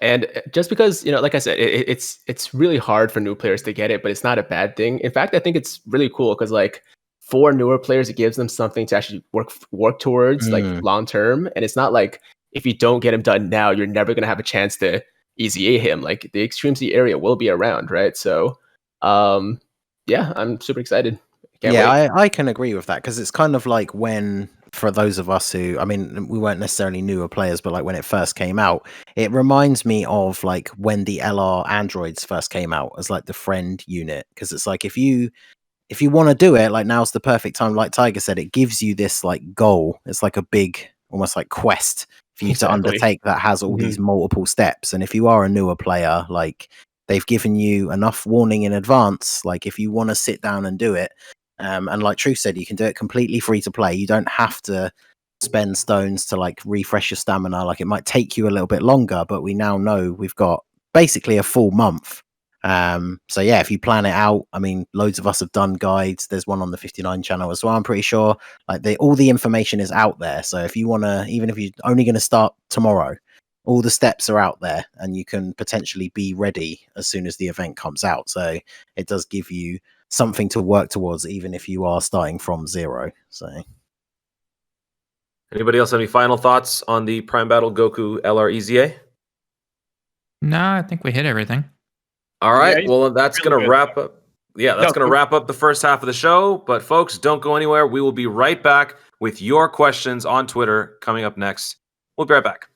And just because, like I said, it's really hard for new players to get it, but it's not a bad thing. In fact, I think it's really cool because like for newer players, it gives them something to actually work towards like long term. And it's not like if you don't get him done now, you're never gonna have a chance to EZA him. Like the Extreme Z area will be around, right? So, yeah, I'm super excited. Can't Yeah, wait. I can agree with that because it's kind of like when, for those of us who, I mean, we weren't necessarily newer players, but like when it first came out, it reminds me of like when the LR androids first came out as like the friend unit. Because it's like if you want to do it, like now's the perfect time. Like Tiger said, it gives you this like goal. It's like a big, almost like quest for you to Exactly. undertake that has all these multiple steps. And if you are a newer player, like they've given you enough warning in advance. Like if you want to sit down and do it, and like Truth said, you can do it completely free to play. You don't have to spend stones to like refresh your stamina. Like it might take you a little bit longer, but we now know we've got basically a full month. So yeah, if you plan it out, I mean, loads of us have done guides. There's one on the 59 channel as well. I'm pretty sure like all the information is out there. So if you want to, even if you're only going to start tomorrow, all the steps are out there and you can potentially be ready as soon as the event comes out. So it does give you something to work towards, even if you are starting from zero. So Anybody else have any final thoughts on the Prime Battle Goku LR EZA? No, I think we hit everything. All right. he's Well, that's really going to good. wrap up. Yeah, that's No, going to wrap up the first half of the show. But folks, don't go anywhere. We will be right back with your questions on Twitter coming up next. We'll be right back.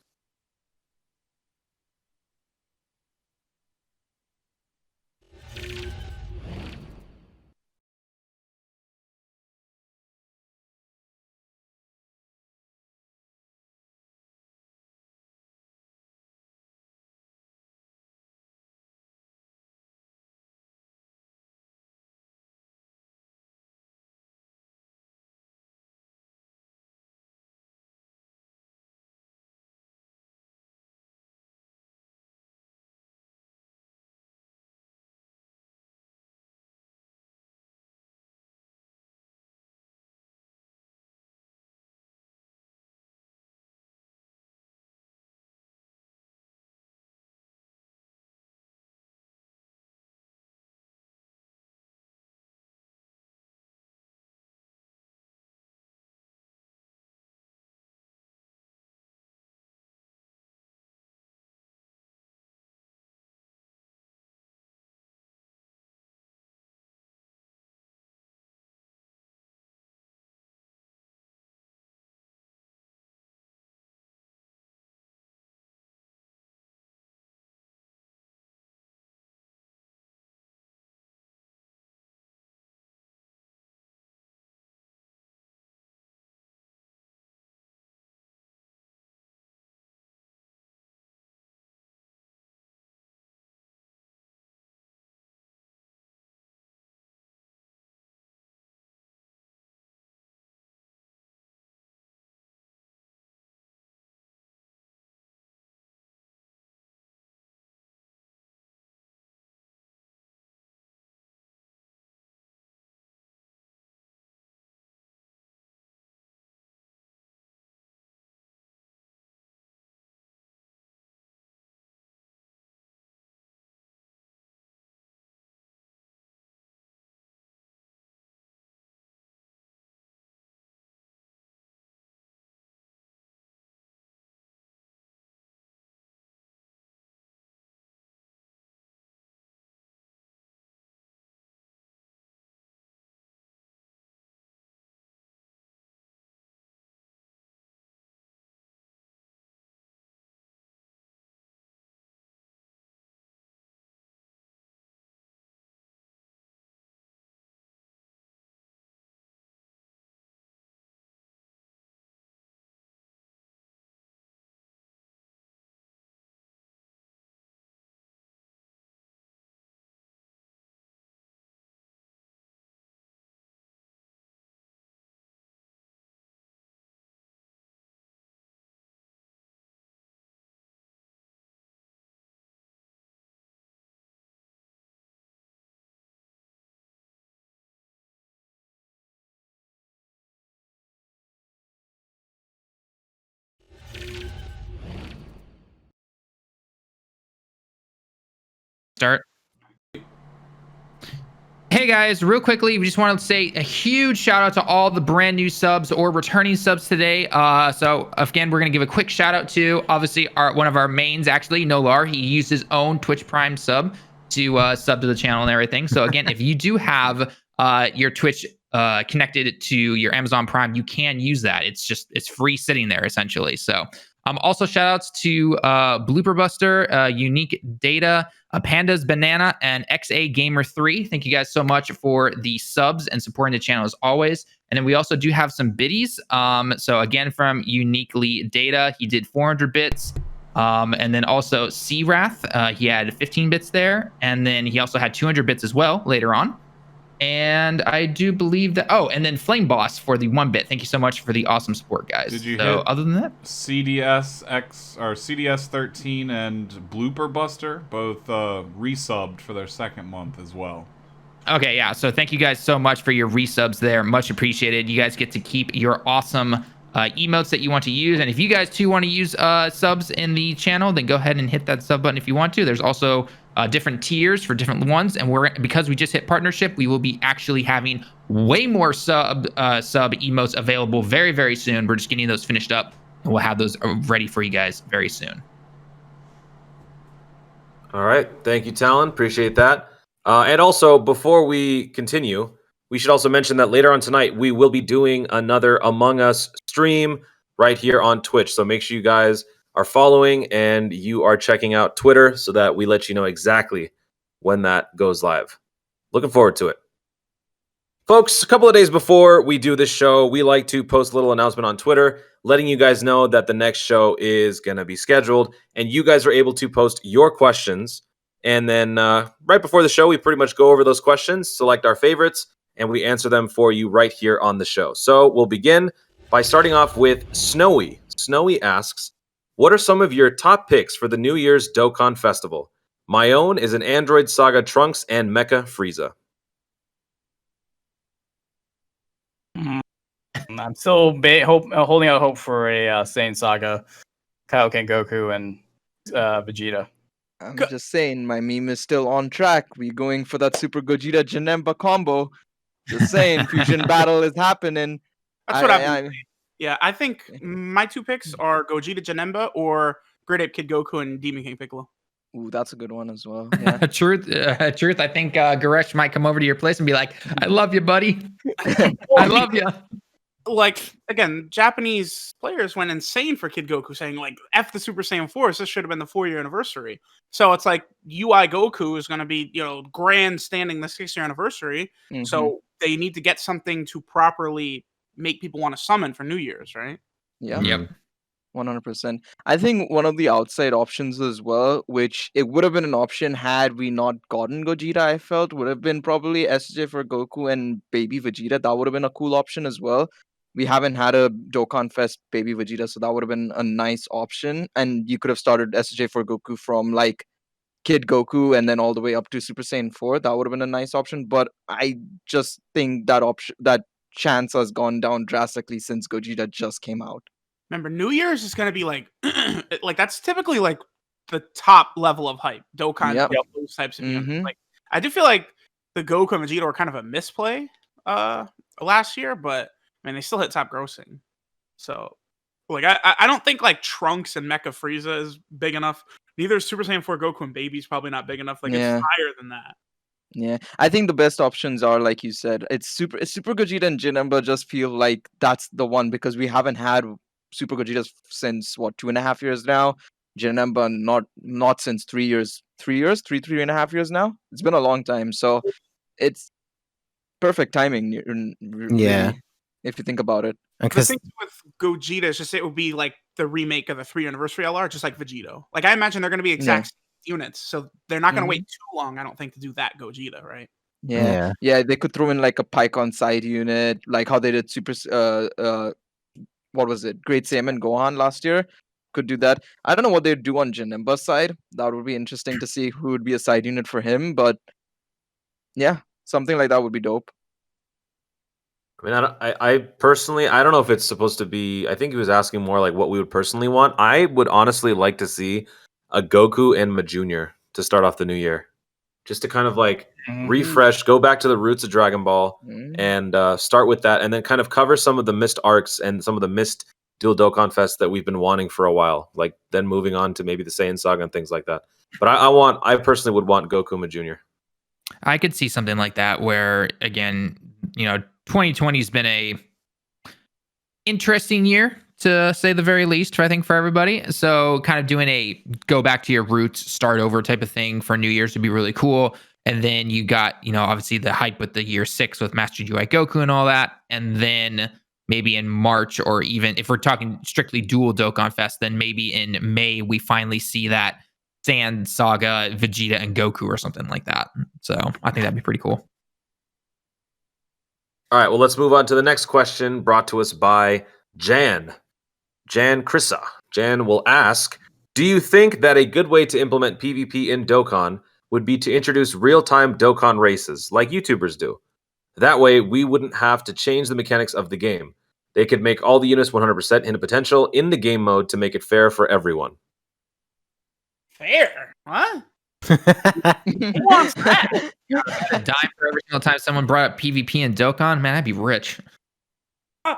Start. Hey guys, real quickly, we just wanted to say a huge shout out to all the brand new subs or returning subs today. So again, we're gonna give a quick shout out to obviously one of our mains, actually, Nolar. He used his own Twitch Prime sub to sub to the channel and everything. So again, if you do have your Twitch connected to your Amazon Prime, you can use that. It's free sitting there essentially. So also shout outs to Blooper Buster, Unique Data, Pandas Banana, and XA Gamer 3. Thank you guys so much for the subs and supporting the channel as always. And then we also do have some biddies. So again, from Uniquely Data, he did 400 bits. And then also C-Wrath, he had 15 bits there. And then he also had 200 bits as well later on. And I do believe that, and then Flame Boss for the 1 bit. Thank you so much for the awesome support, guys. Did you so hit other than that, CDS 13 and Blooper Buster both resubbed for their second month as well. Okay, yeah. So thank you guys so much for your resubs there. Much appreciated. You guys get to keep your awesome emotes that you want to use. And if you guys too want to use subs in the channel, then go ahead and hit that sub button if you want to. There's also different tiers for different ones. And because we just hit partnership, we will be actually having way more sub emotes available very, very soon. We're just getting those finished up and we'll have those ready for you guys very soon. All right. Thank you, Talon. Appreciate that. And also, before we continue, we should also mention that later on tonight, we will be doing another Among Us stream right here on Twitch. So make sure you guys are following and you are checking out Twitter so that we let you know exactly when that goes live. Looking forward to it. Folks, a couple of days before we do this show, we like to post a little announcement on Twitter, letting you guys know that the next show is going to be scheduled, and you guys are able to post your questions. And then right before the show, we pretty much go over those questions, select our favorites, and we answer them for you right here on the show. So we'll begin by starting off with Snowy. Snowy asks, what are some of your top picks for the New Year's Dokkan Festival? My own is an Android Saga Trunks and Mecha Frieza. I'm still holding out hope for a Saiyan Saga, Kaioken Goku, and Vegeta. I'm just saying, my meme is still on track. We're going for that Super Gogeta Janemba combo. Just saying, Fusion Battle is happening. That's what I've been saying. Yeah, I think my two picks are Gogeta Janemba or Great Ape Kid Goku and Demon King Piccolo. Ooh, that's a good one as well. Yeah. Truth. I think Garesh might come over to your place and be like, I love you, buddy. I love you. Like, again, Japanese players went insane for Kid Goku, saying, like, F the Super Saiyan Force, this should have been the 4-year anniversary. So it's like, UI Goku is going to be, grandstanding the 6-year anniversary. Mm-hmm. So they need to get something to properly make people want to summon for New Year's, right? Yeah. Yep. 100%. I think one of the outside options as well, which it would have been an option had we not gotten Gogeta, I felt, would have been probably SSJ for Goku and Baby Vegeta. That would have been a cool option as well. We haven't had a Dokkan Fest Baby Vegeta, so that would have been a nice option. And you could have started SSJ for Goku from like Kid Goku and then all the way up to Super Saiyan 4. That would have been a nice option. But I just think that chance has gone down drastically since Gogeta just came out. Remember, New Year's is going to be like, that's typically like the top level of hype. Dokkan, those types of units. Like, I do feel like the Goku and Vegeta were kind of a misplay last year, but I mean, they still hit top grossing. So, like, I don't think like Trunks and Mecha Frieza is big enough. Neither is Super Saiyan 4 Goku and Baby's probably not big enough. Like, it's higher than that. Yeah, I think the best options are, like you said, it's Super Gogeta and Janemba just feel like that's the one because we haven't had Super Gogeta since 2.5 years now. Janemba not since 3 years, 3.5 years now. It's been a long time, so it's perfect timing. Really, if you think about it. The thing with Gogeta is just it would be like the remake of the 3-year anniversary LR, just like Vegito. Like I imagine they're going to be exact units, so they're not going to wait too long. I don't think to do that Gogeta, right? Yeah. They could throw in like a Pycon side unit, like how they did Super. What was it? Great Saiyaman Gohan last year. Could do that. I don't know what they'd do on Janemba's side. That would be interesting to see who would be a side unit for him. But yeah, something like that would be dope. I mean, I personally, I don't know if it's supposed to be. I think he was asking more like what we would personally want. I would honestly like to see a Goku and Ma Junior to start off the new year. just to kind of like Mhm. refresh, go back to the roots of Dragon Ball, Mm. and start with that, and then kind of cover some of the missed arcs and some of the missed Dual Dokkan Fest that we've been wanting for a while. Like then moving on to maybe the Saiyan Saga and things like that. But I personally would want Gokuma Jr. I could see something like that where, again, 2020's been a interesting year to say the very least, I think, for everybody. So kind of doing a go back to your roots, start over type of thing for New Year's would be really cool. And then you got, obviously the hype with the year 6 with Master Ui Goku and all that. And then maybe in March, or even if we're talking strictly dual Dokkan Fest, then maybe in May, we finally see that Sand Saga, Vegeta, and Goku or something like that. So I think that'd be pretty cool. All right, well, let's move on to the next question brought to us by Jan Krissa. Jan will ask, do you think that a good way to implement PvP in Dokkan would be to introduce real-time Dokkan races like YouTubers do? That way, we wouldn't have to change the mechanics of the game. They could make all the units 100% hit potential in the game mode to make it fair for everyone. Fair, huh? Who Who wants that? A dime for every single time someone brought up PvP in Dokkan, man, I'd be rich. I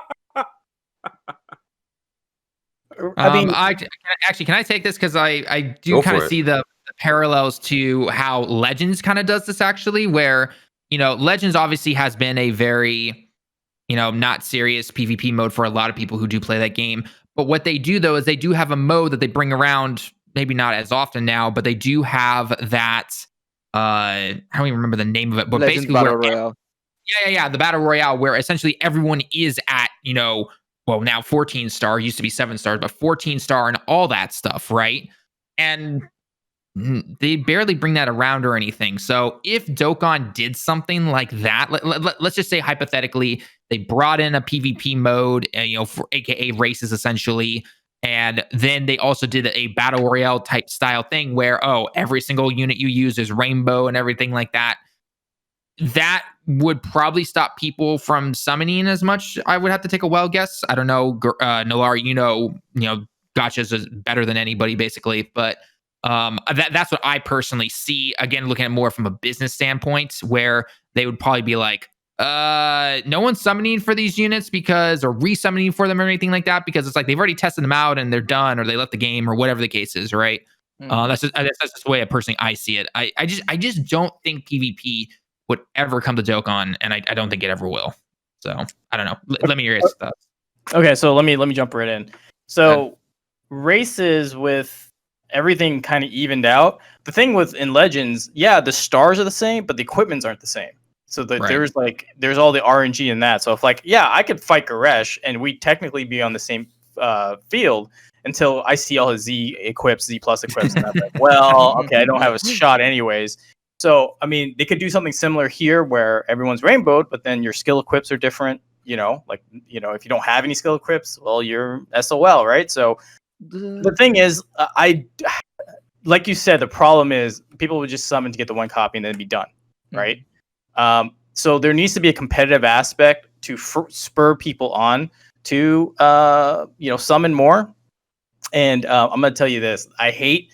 mean, Can I take this, because I do Go kind for of it. see the parallels to how Legends kind of does this, actually, where Legends obviously has been a very not serious PvP mode for a lot of people who do play that game. But what they do, though, is they do have a mode that they bring around, maybe not as often now, but they do have that. I don't even remember the name of it, but Legends basically Battle where Royale. Yeah, the Battle Royale, where essentially everyone is at, well, now 14 star, used to be 7 stars, but 14 star and all that stuff, right? And they barely bring that around or anything. So if Dokkan did something like that, let's just say hypothetically, they brought in a PvP mode, for AKA races essentially, and then they also did a Battle Royale type style thing where, every single unit you use is rainbow and everything like that. That would probably stop people from summoning as much. I would have to take a wild guess. I don't know, Nolar, gotchas is better than anybody basically, but that's what I personally see. Again, looking at more from a business standpoint, where they would probably be like, no one's summoning for these units or resummoning for them or anything like that, because it's like they've already tested them out and they're done, or they left the game, or whatever the case is, right? That's just the way personally I see it. I just don't think PvP would ever come to Dokkan, and I don't think it ever will. So I don't know. Let me hear your thoughts. okay, so let me jump right in. So races with everything kind of evened out. The thing in Legends, the stars are the same, but the equipments aren't the same. So there's all the RNG in that. So if I could fight Goresh and we technically be on the same field until I see all his Z equips, Z plus equips, and I'm like, well, okay, I don't have a shot anyways. So I mean, they could do something similar here where everyone's rainbowed, but then your skill equips are different. If you don't have any skill equips, well, you're SOL, right? So the thing is, like you said, the problem is people would just summon to get the one copy and then be done, right? So there needs to be a competitive aspect to spur people on to summon more. And I'm gonna tell you this: I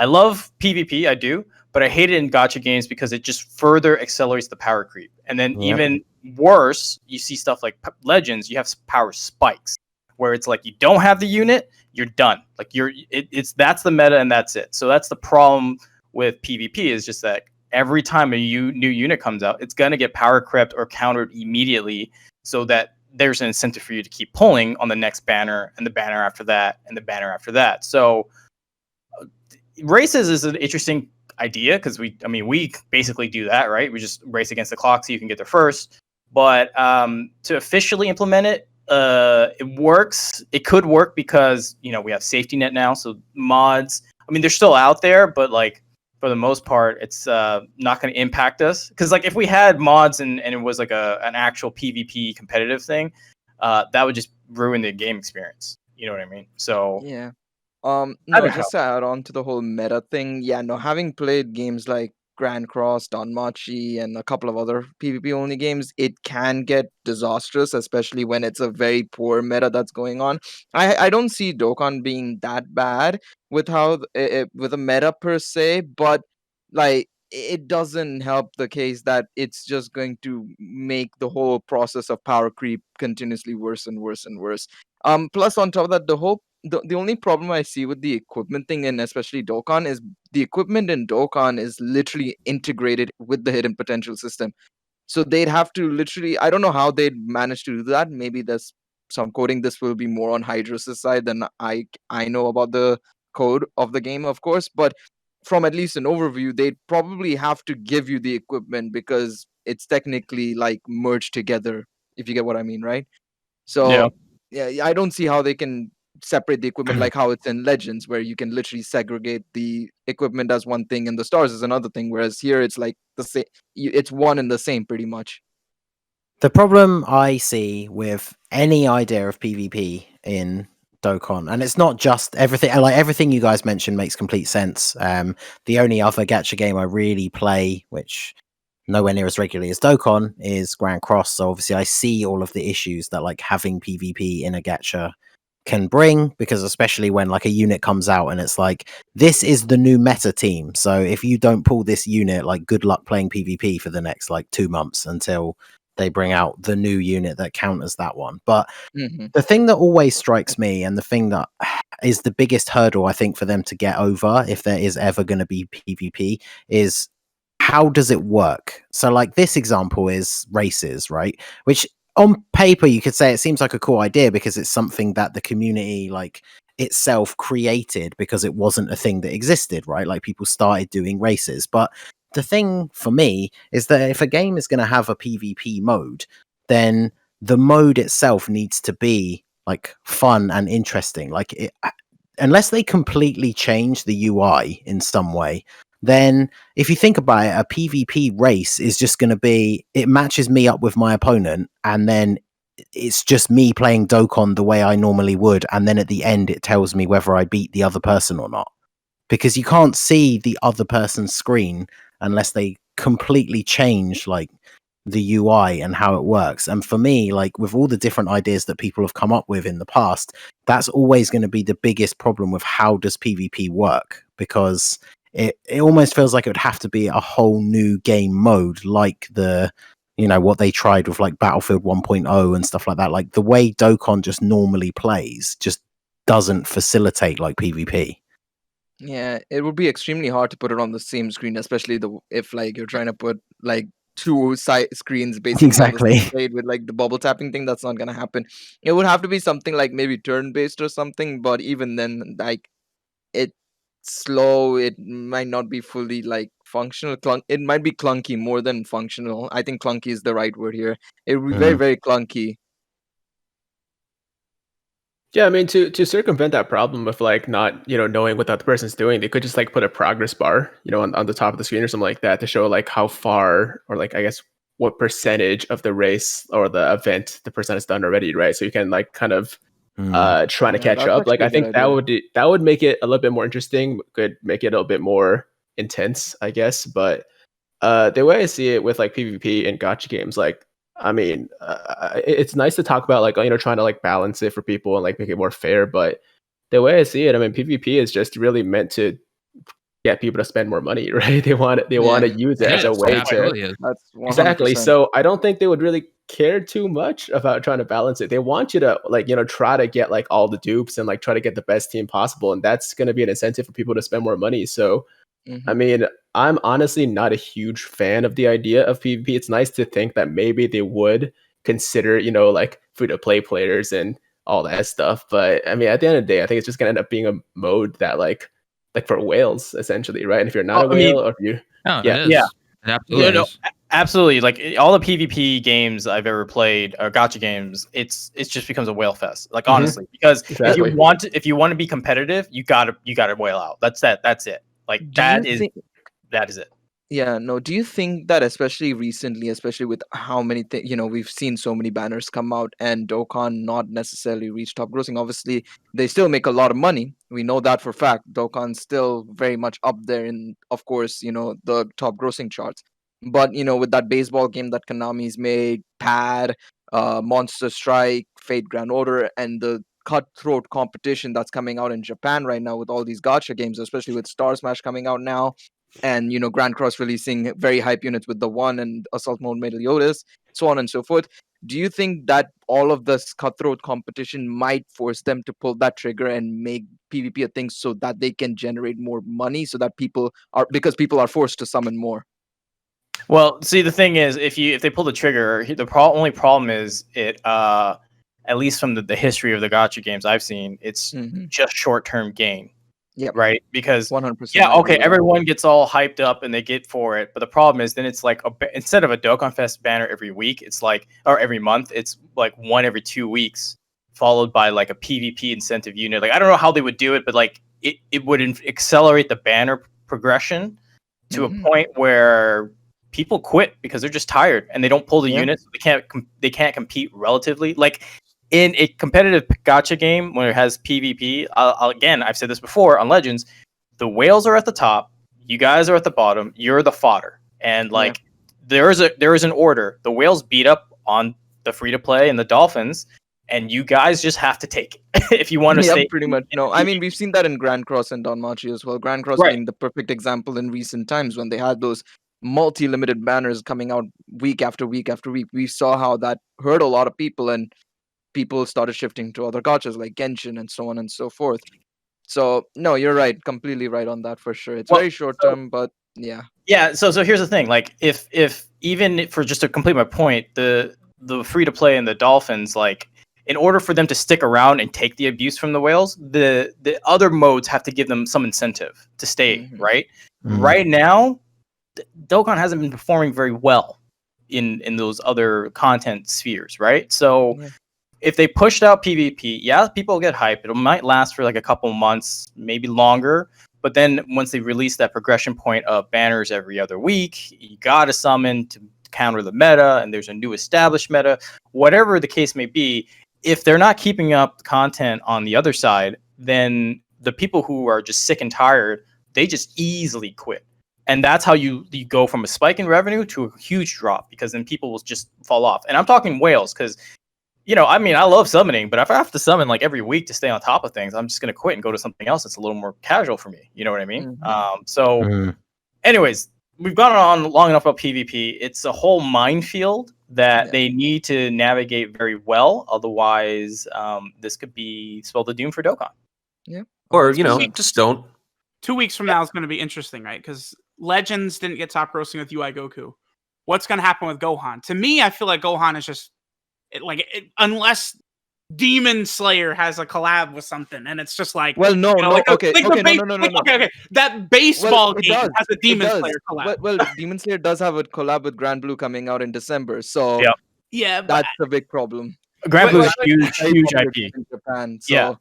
love PvP, I do, but I hate it in gacha games because it just further accelerates the power creep. And then even worse, you see stuff like Legends, you have power spikes, where it's like you don't have the unit, you're done. Like that's the meta and that's it. So that's the problem with PvP, is just that every time a new unit comes out, it's gonna get power crept or countered immediately, so that there's an incentive for you to keep pulling on the next banner and the banner after that and the banner after that. So races is an interesting idea because we basically do that, right? We just race against the clock so you can get there first. But to officially implement it, it works. It could work because we have safety net now, so mods. I mean, they're still out there, but for the most part, it's not going to impact us. Because if we had mods and it was an actual PvP competitive thing, that would just ruin the game experience. You know what I mean? So Yeah. Just to add on to the whole meta thing, having played games like Grand Cross, Danmachi, and a couple of other PvP only games, it can get disastrous, especially when it's a very poor meta that's going on. I don't see Dokkan being that bad with how with a meta per se, but it doesn't help the case that it's just going to make the whole process of power creep continuously worse and worse and worse. Plus on top of that, the only problem I see with the equipment thing, and especially Dokkan, is the equipment in Dokkan is literally integrated with the hidden potential system. So they'd have to literally, I don't know how they'd manage to do that. Maybe there's some coding. This will be more on Hydros' side than I know about the code of the game, of course. But from at least an overview, they'd probably have to give you the equipment because it's technically like merged together, if you get what I mean, right? Yeah. So yeah, I don't see how they can separate the equipment like how it's in Legends, where you can literally segregate the equipment as one thing and the stars is another thing. Whereas here, it's like the same. It's one and the same, pretty much. The problem I see with any idea of PvP in Dokkan, and it's not just everything, like everything you guys mentioned makes complete sense. The only other gacha game I really play, which nowhere near as regularly as Dokkan, is Grand Cross. So obviously I see all of the issues that like having PvP in a gacha can bring, because especially when like a unit comes out and it's like, this is the new meta team, so if you don't pull this unit, like good luck playing PvP for the next like 2 months until they bring out the new unit that counters that one. But the thing that always strikes me, and the thing that is the biggest hurdle I think for them to get over, if there is ever going to be PvP, is how does it work? So like this example is races, right? Which on paper you could say it seems like a cool idea because it's something that the community like itself created because it wasn't a thing that existed, right? Like people started doing races. But the thing for me is that if a game is going to have a PvP mode, then the mode itself needs to be like fun and interesting. Like unless they completely change the UI in some way, then if you think about it, a PvP race is just going to be, it matches me up with my opponent, and then it's just me playing Dokkan the way I normally would, and then at the end it tells me whether I beat the other person or not. Because you can't see the other person's screen unless they completely change like the UI and how it works. And for me, like with all the different ideas that people have come up with in the past, that's always going to be the biggest problem with how does PvP work, because it almost feels like it would have to be a whole new game mode, like the, you know, what they tried with like Battlefield 1.0 and stuff like that. Like the way Dokkan just normally plays just doesn't facilitate like PvP. Yeah, it would be extremely hard to put it on the same screen, especially if like you're trying to put like two side screens basically on the Exactly. same side with like the bubble tapping thing. That's not gonna happen. It would have to be something like maybe turn based or something. But even then, like it's slow. It might not be fully like functional. It might be clunky more than functional. I think clunky is the right word here. It would be very very clunky. Yeah, I mean, to circumvent that problem of like not, you know, knowing what the other person's doing, they could just like put a progress bar, you know, on the top of the screen or something like that to show like how far, or like I guess what percentage of the race or the event the person has done already, right? So you can like kind of trying to catch that's up. Like actually a I think good that would make it a little bit more interesting, could make it a little bit more intense, I guess. But the way I see it with like PvP and gacha games, like I mean, it's nice to talk about like, you know, trying to like balance it for people and like make it more fair. But the way I see it, I mean, PvP is just really meant to get people to spend more money, right? They want to use it as a way to That's 100%. exactly. So I don't think they would really care too much about trying to balance it. They want you to like, you know, try to get like all the dupes and like try to get the best team possible, and that's going to be an incentive for people to spend more money. So I mean, I'm honestly not a huge fan of the idea of PvP. It's nice to think that maybe they would consider, you know, like free-to-play players and all that stuff. But I mean, at the end of the day, I think it's just gonna end up being a mode that like for whales, essentially, right? And if you're not a whale, or if you No, yeah. it is. Yeah. It absolutely is. Absolutely. Like all the PvP games I've ever played, or gacha games, it just becomes a whale fest. Like honestly, because Exactly. if you want to be competitive, you gotta whale out. That's it. Like that is it. Yeah, no. Do you think that, especially recently, especially with how many things, you know, we've seen so many banners come out and Dokkan not necessarily reach top grossing. Obviously, they still make a lot of money. We know that for a fact. Dokkan's still very much up there in, of course, you know, the top grossing charts. But, you know, with that baseball game that Konami's made, Pad, Monster Strike, Fate Grand Order, and the cutthroat competition that's coming out in Japan right now with all these gacha games, especially with Star Smash coming out now, and Grand Cross releasing very hype units with the 1 and Assault Mode Meliodas, so on and so forth. Do you think that all of this cutthroat competition might force them to pull that trigger and make PvP a thing so that they can generate more money, so that people are forced to summon more? Well, see, the thing is, if they pull the trigger, only problem is it. At least from the history of the gacha games I've seen, it's just short-term gain. Yep. Right? Because 100%. yeah, okay, everyone gets all hyped up and they get for it, but the problem is then it's like instead of a Dokkan Fest banner every week, it's like, or every month, it's like one every 2 weeks, followed by like a PvP incentive unit. Like I don't know how they would do it, but like it would accelerate the banner progression to a point where people quit because they're just tired and they don't pull the units. They can't compete relatively. Like in a competitive gacha game where it has PvP, again, I've said this before on Legends, the whales are at the top, you guys are at the bottom, you're the fodder. And like there is an order. The whales beat up on the free to play and the dolphins, and you guys just have to take it if you want to stay. Pretty much. No, I mean we've seen that in Grand Cross and Danmachi as well. Grand Cross being the perfect example in recent times when they had those multi-limited banners coming out week after week after week. We saw how that hurt a lot of people, and people started shifting to other gachas like Genshin and so on and so forth. So no, you're right, completely right on that for sure. It's very short term, but yeah. Yeah, so here's the thing, like if even for just to complete my point, the free to play and the dolphins, like in order for them to stick around and take the abuse from the whales, the other modes have to give them some incentive to stay, right? Right now, Dokkan hasn't been performing very well in those other content spheres, right? So if they pushed out PvP, people get hype. It might last for like a couple months, maybe longer. But then once they release that progression point of banners every other week, you gotta summon to counter the meta, and there's a new established meta. Whatever the case may be, if they're not keeping up content on the other side, then the people who are just sick and tired, they just easily quit. And that's how you go from a spike in revenue to a huge drop, because then people will just fall off. And I'm talking whales, because I mean, I love summoning, but if I have to summon like every week to stay on top of things, I'm just going to quit and go to something else that's a little more casual for me. You know what I mean? Anyways, we've gone on long enough about PvP. It's a whole minefield that they need to navigate very well. Otherwise, this could spell the doom for Dokkan. Yeah. Or, just don't. 2 weeks from now is going to be interesting, right? Because Legends didn't get top grossing with UI Goku. What's going to happen with Gohan? To me, I feel like Gohan is just unless Demon Slayer has a collab with something, and it's just like, well, no, no, okay, okay. That baseball game has a Demon Slayer collab. Well, Demon Slayer does have a collab with Grand Blue coming out in December, so that's a big problem. Grand Blue is huge IP in Japan. So.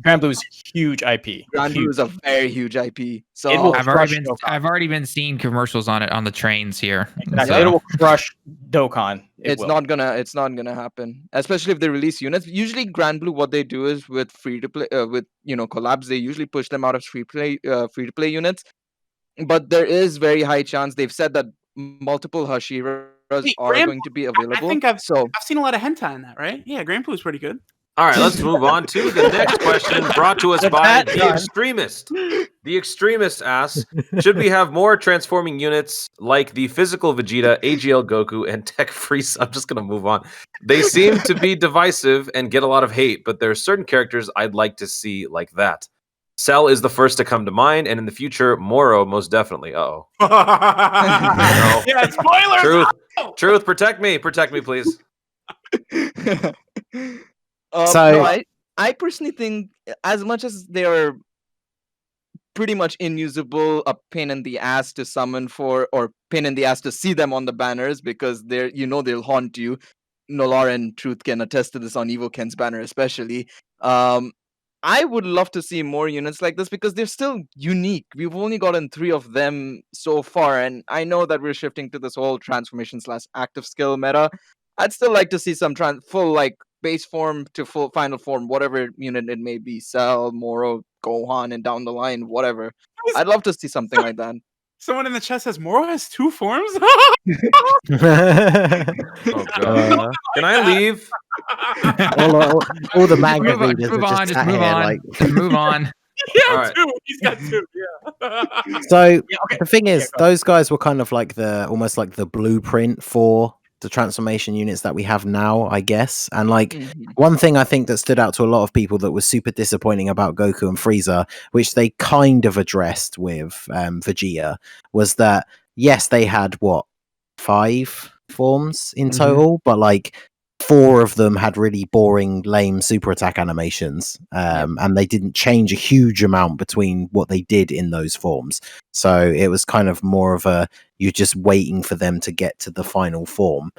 Grand Blue is huge IP. Grand Blue is a very huge IP. So I've already been seeing commercials on it on the trains here. Exactly. It will crush Dokkan. It's not gonna happen. Especially if they release units. Usually Grand Blue, what they do is with free to play with collabs, they usually push them out of free to play units. But there is very high chance, they've said that multiple Hashiras are going to be available. I think I've seen a lot of hentai in that, right? Yeah, Grand Blue is pretty good. All right, let's move on to the next question, brought to us by The Extremist. The Extremist asks, should we have more transforming units like the physical Vegeta, AGL Goku, and Tech Freeze? I'm just going to move on. They seem to be divisive and get a lot of hate, but there are certain characters I'd like to see like that. Cell is the first to come to mind, and in the future, Moro most definitely. Uh-oh. Yeah, spoilers! Truth, protect me, please. I personally think, as much as they are pretty much unusable, a pain in the ass to summon for, or pain in the ass to see them on the banners, because they'll haunt you. Nolar and Truth can attest to this on Evo Ken's banner especially. I would love to see more units like this because they're still unique. We've only gotten 3 of them so far, and I know that we're shifting to this whole transformation/active skill meta. I'd still like to see some full base form to full final form, whatever unit it may be, Cell, Moro, Gohan, and down the line, whatever. I'd love to see something like that. Someone in the chat says Moro has 2 forms. Oh god! Can I leave? all the manga readers move are on, just sat here, move on. All right. two. He's got two. Yeah. So Yeah, okay. the thing is, Yeah, go those guys were kind of like almost like the blueprint for the transformation units that we have now, I guess. And like Mhm. one thing I think that stood out to a lot of people that was super disappointing about Goku and Frieza, which they kind of addressed with Vegeta, was that yes, they had 5 forms in Mhm. total, but like 4 of them had really boring, lame super attack animations, and they didn't change a huge amount between what they did in those forms. So it was kind of more of you're just waiting for them to get to the final form.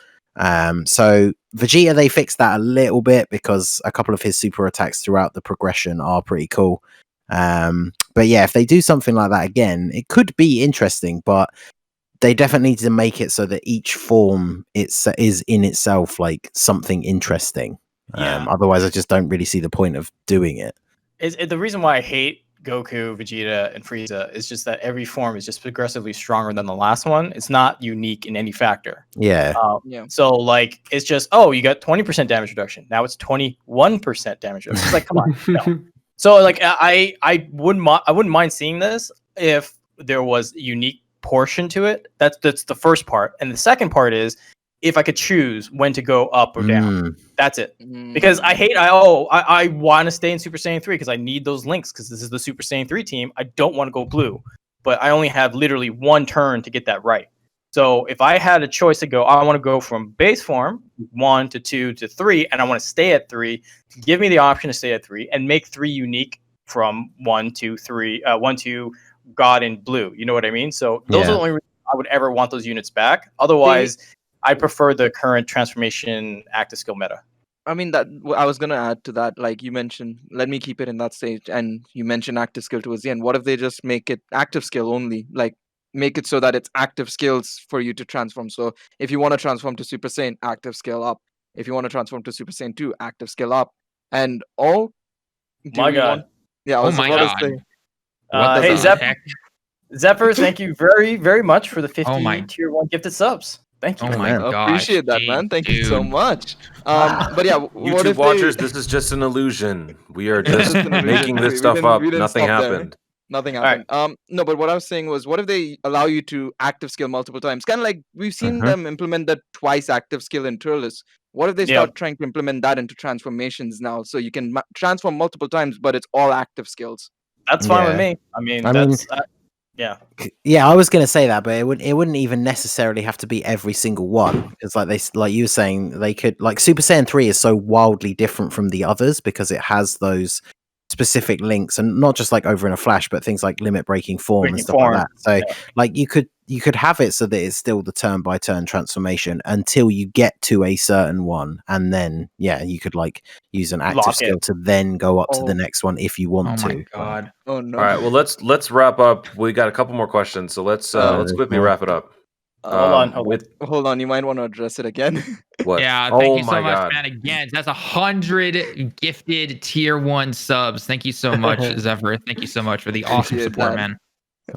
So Vegeta, they fixed that a little bit because a couple of his super attacks throughout the progression are pretty cool. But yeah, if they do something like that again, it could be interesting, but they definitely need to make it so that each form is in itself like something interesting. Yeah. Otherwise, I just don't really see the point of doing it. The reason why I hate Goku, Vegeta, and Frieza is just that every form is just progressively stronger than the last one. It's not unique in any factor. Yeah. Yeah. So like it's just you got 20% damage reduction. Now it's 21% damage reduction. It's like come on. No. So like I wouldn't mind seeing this if there was a unique portion to it. That's the first part, and the second part is if I could choose when to go up or down. That's it. Because I want to stay in Super Saiyan 3 because I need those links because this is the Super Saiyan 3 team. I don't want to go blue, but I only have literally one turn to get that right. So if I had a choice to go, I want to go from base form 1 to 2 to 3, and I want to stay at 3. Give me the option to stay at 3 and make 3 unique from 1 to 3, 1 to God in blue. You know what I mean? So those are the only reasons I would ever want those units back. Otherwise, I prefer the current transformation active skill meta. I mean that I was gonna add to that. Like you mentioned, let me keep it in that stage. And you mentioned active skill towards the end. What if they just make it active skill only? Like make it so that it's active skills for you to transform. So if you want to transform to Super Saiyan, active skill up. If you want to transform to Super Saiyan 2, active skill up. And My God. Yeah, I Oh was my about to God. say. What Hey, the heck? Zephyr, thank you very, very much for the 50 Oh my- tier 1 gifted subs. Thank you. Oh my man. gosh. Appreciate that, geez, man. Thank you so dude. much. But yeah, what YouTube if watchers, they... this is just an illusion. We are It's just just an illusion. making this We stuff didn't- up. we didn't Nothing stop there. happened. Nothing All right. happened. No, but what I was saying was, what if they allow you to active skill multiple times? Kind of like we've seen them implement that twice active skill in Turles. What if they start trying to implement that into transformations now, so you can transform multiple times, but it's all active skills? That's fine with me. I mean, yeah. Yeah, I was going to say that, but it wouldn't even necessarily have to be every single one, because like you were saying, they could, like, Super Saiyan 3 is so wildly different from the others because it has those specific links, and not just like over in a flash, but things like limit breaking form and stuff like that. So like you could have it so that it's still the turn by turn transformation until you get to a certain one, and then you could like use an active skill to then go up to the next one if you want to. Oh my God. Oh no. All right, well let's wrap up. We got a couple more questions, so let's quickly wrap it up. Hold on, you might want to address it again. What? Yeah, thank you so much, man. Again, that's 100 gifted tier 1 subs. Thank you so much, Zephyr. Thank you so much for the awesome support, man.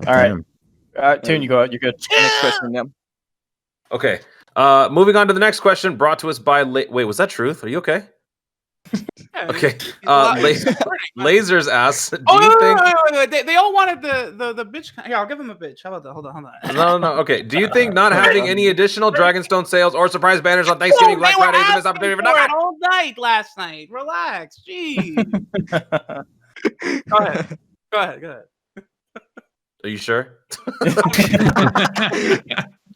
All right. Tune, you go out. You're good. Next question, yeah. Okay. Moving on to the next question, brought to us by wait, was that Truth? Are you okay? Okay. Lasers asks, do you think Wait. They all wanted the bitch. Yeah, I'll give them a bitch. How about that? Hold on. No. Okay. Do you think not having any additional Dragonstone sales or surprise banners on Thanksgiving, Black Friday is a missed opportunity for Dokkan? All night last night. Relax. Jeez. Go ahead. Are you sure?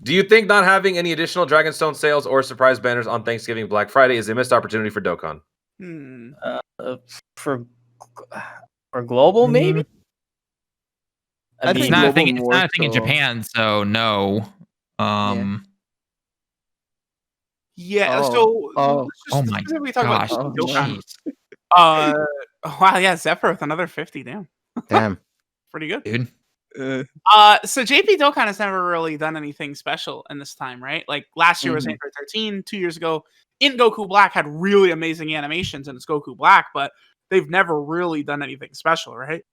Do you think not having any additional Dragonstone sales or surprise banners on Thanksgiving, Black Friday is a missed opportunity for Dokkan? For global, maybe. I think it's not a thing. global It's more not a thing in so. Japan, so no. Yeah. So oh let's just my talk gosh. about Dokkan. Jeez. Wow. Yeah, Zephyr with another 50. Damn. Pretty good. Dude. So JP Dokkan has never really done anything special in this time, right? Like last year was Android 13, 2 years ago, in Goku Black had really amazing animations and it's Goku Black, but they've never really done anything special, right?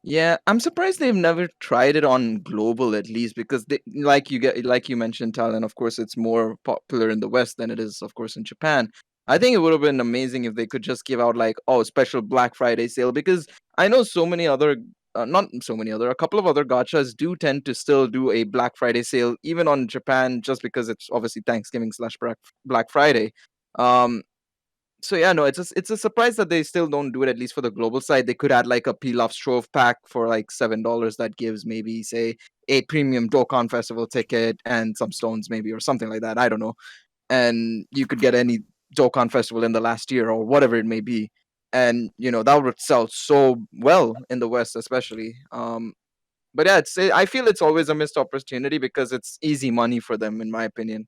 Yeah, I'm surprised they've never tried it on global at least, because they, like you mentioned, Tal, and of course it's more popular in the West than it is, of course, in Japan. I think it would have been amazing if they could just give out like, special Black Friday sale, because I know so many other, not so many other, a couple of other gachas do tend to still do a Black Friday sale, even on Japan, just because it's obviously Thanksgiving slash Black Friday. So yeah, no, it's a surprise that they still don't do it, at least for the global side. They could add like a Pilaf Strove pack for like $7 that gives maybe say a premium Dokkan Festival ticket and some stones maybe or something like that. I don't know. And you could get any Dokkan Festival in the last year or whatever it may be. And that would sell so well in the West, especially. But yeah, I feel it's always a missed opportunity because it's easy money for them, in my opinion.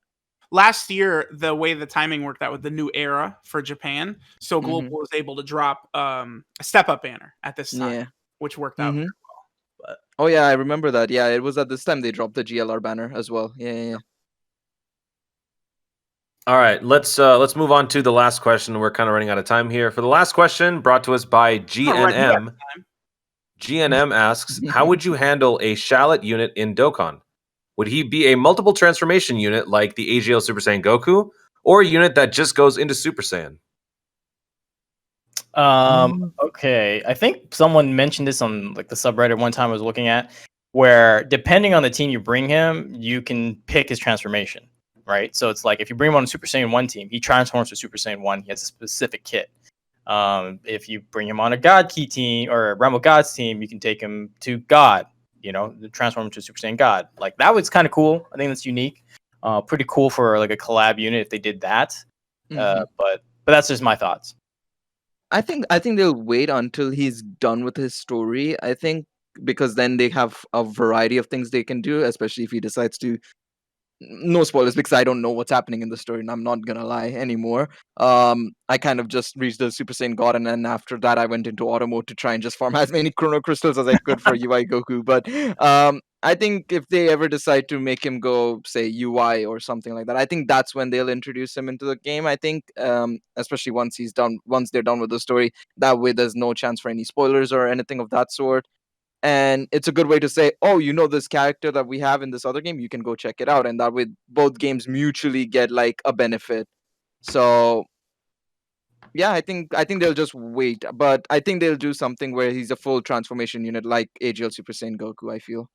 Last year, the way the timing worked out with the new era for Japan, so Global was able to drop a step up banner at this time, Yeah. which worked out very well. But Oh yeah, I remember that. Yeah, it was at this time they dropped the GLR banner as well. Yeah. All right, let's move on to the last question. We're kind of running out of time here. For the last question, brought to us by GNM. GNM asks, how would you handle a Shallot unit in Dokkan? Would he be a multiple transformation unit like the AGL Super Saiyan Goku, or a unit that just goes into Super Saiyan? Okay, I think someone mentioned this on like the subreddit one time I was looking at, where depending on the team you bring him, you can pick his transformation, right? So it's like if you bring him on a Super Saiyan 1 team, he transforms to Super Saiyan 1. He has a specific kit. If you bring him on a God Key team or a Realm of Gods team, you can take him to God, transform him to Super Saiyan God. Like that was kind of cool. I think that's unique. Pretty cool for like a collab unit if they did that. But that's just my thoughts. I think they'll wait until he's done with his story. I think because then they have a variety of things they can do, especially if he decides to. No spoilers because I don't know what's happening in the story, and I'm not gonna lie anymore. I kind of just reached the Super Saiyan God, and then after that, I went into auto mode to try and just farm as many Chrono Crystals as I could for UI Goku. But I think if they ever decide to make him go, say UI or something like that, I think that's when they'll introduce him into the game. I think, especially once they're done with the story. That way, there's no chance for any spoilers or anything of that sort. And it's a good way to say, oh, this character that we have in this other game, you can go check it out, and that way both games mutually get like a benefit. So yeah, I think they'll just wait, but I think they'll do something where he's a full transformation unit like AGL Super Saiyan Goku, I feel.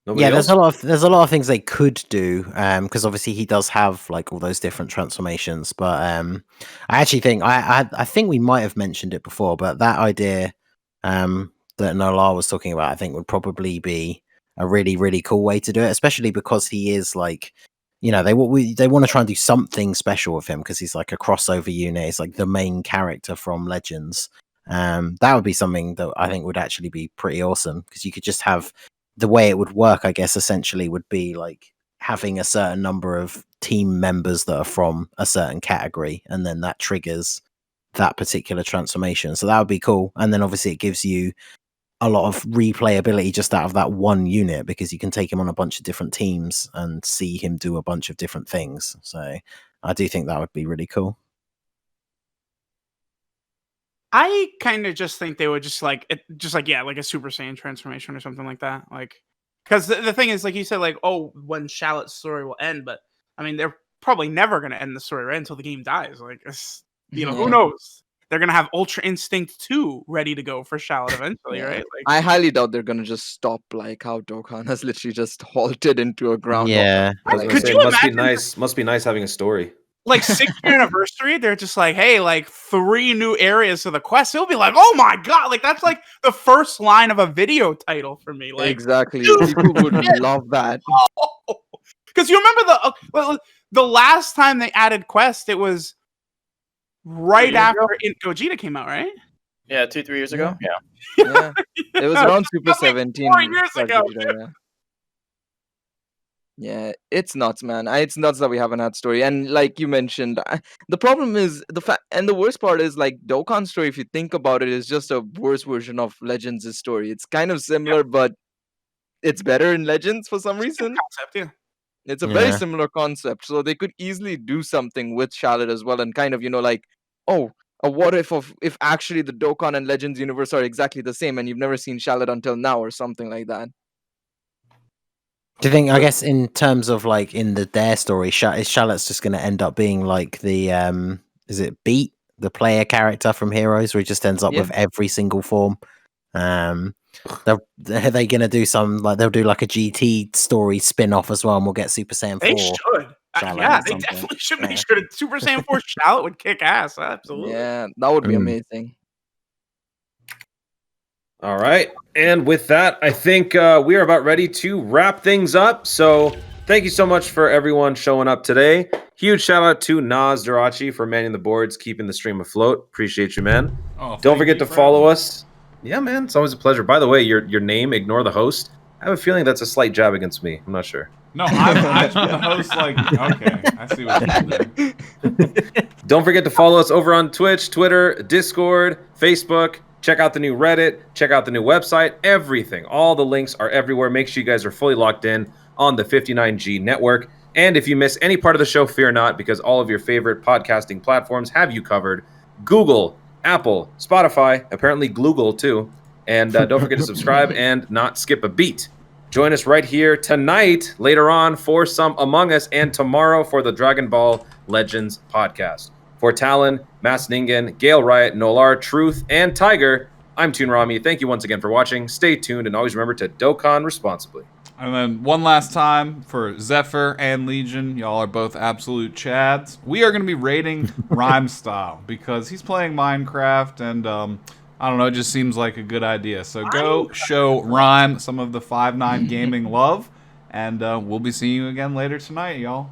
Nobody else? there's a lot of things they could do, because obviously he does have like all those different transformations. But I actually think I think we might have mentioned it before, but that idea that Nolar was talking about, I think would probably be a really, really cool way to do it, especially because he is like, they want to try and do something special with him because he's like a crossover unit. He's like the main character from Legends. That would be something that I think would actually be pretty awesome, because you could just have the way it would work, I guess, essentially would be like having a certain number of team members that are from a certain category, and then that triggers that particular transformation. So that would be cool. And then obviously it gives you a lot of replayability just out of that one unit, because you can take him on a bunch of different teams and see him do a bunch of different things. So I do think that would be really cool. I kind of just think they would just like a Super Saiyan transformation or something like that. Like, because the thing is, like you said, like, oh, when Shallot's story will end, but I mean, they're probably never going to end the story, right, until the game dies. Like, who knows? They're going to have Ultra Instinct 2 ready to go for Shallot eventually, right? Like, I highly doubt they're going to just stop like how Dokkan has literally just halted into a ground. Yeah. Could you imagine? Must be nice having a story. Like 6th year anniversary, they're just like, hey, like 3 new areas to the quest. It'll be like, oh my god, like that's like the first line of a video title for me. Like, exactly, people would love that. Because you remember the last time they added quest, it was right after Gogeta came out, right? Yeah, 2-3 years ago. Yeah. It was around Super 17. 4 years ago. Yeah, it's nuts, man. It's nuts that we haven't had story. And like you mentioned, the problem is and the worst part is like Dokkan's story, if you think about it, is just a worse version of Legends' story. It's kind of similar, but it's better in Legends for some reason. Concept, yeah. It's a very similar concept. So they could easily do something with Shallot as well, and kind of, like, oh, a what if actually the Dokkan and Legends universe are exactly the same and you've never seen Shallot until now, or something like that. Do you think, I guess, in terms of like in their story, is Shallot's just going to end up being like the is it Beat the player character from Heroes, where he just ends up with every single form. Are they going to do some, like, they'll do like a GT story spin-off as well, and we'll get Super Saiyan 4? They should. Yeah, they definitely should make sure that Super Saiyan 4 Shallot would kick ass. Absolutely. Yeah, that would be amazing. All right. And with that, I think we are about ready to wrap things up. So thank you so much for everyone showing up today. Huge shout out to Naz Darachi for manning the boards, keeping the stream afloat. Appreciate you, man. Don't forget to follow us. Yeah, man. It's always a pleasure. By the way, your name, Ignore the Host. I have a feeling that's a slight jab against me. I'm not sure. No, I've been the host, like, okay. I see what you're doing. Don't forget to follow us over on Twitch, Twitter, Discord, Facebook. Check out the new Reddit. Check out the new website. Everything. All the links are everywhere. Make sure you guys are fully locked in on the 59G network. And if you miss any part of the show, fear not, because all of your favorite podcasting platforms have you covered. Google, Apple, Spotify, apparently Google too. And don't forget to subscribe and not skip a beat. Join us right here tonight, later on, for some Among Us, and tomorrow for the Dragon Ball Legends podcast. For Talon, Mass Ningen, Gale Riot, Nolar, Truth, and Tiger, I'm Toon Rami. Thank you once again for watching. Stay tuned, and always remember to Dokkan responsibly. And then one last time for Zephyr and Legion. Y'all are both absolute chads. We are going to be rating Rhyme Style because he's playing Minecraft, and I don't know, it just seems like a good idea. So go show Rhyme some of the 5-9 gaming love, and we'll be seeing you again later tonight, y'all.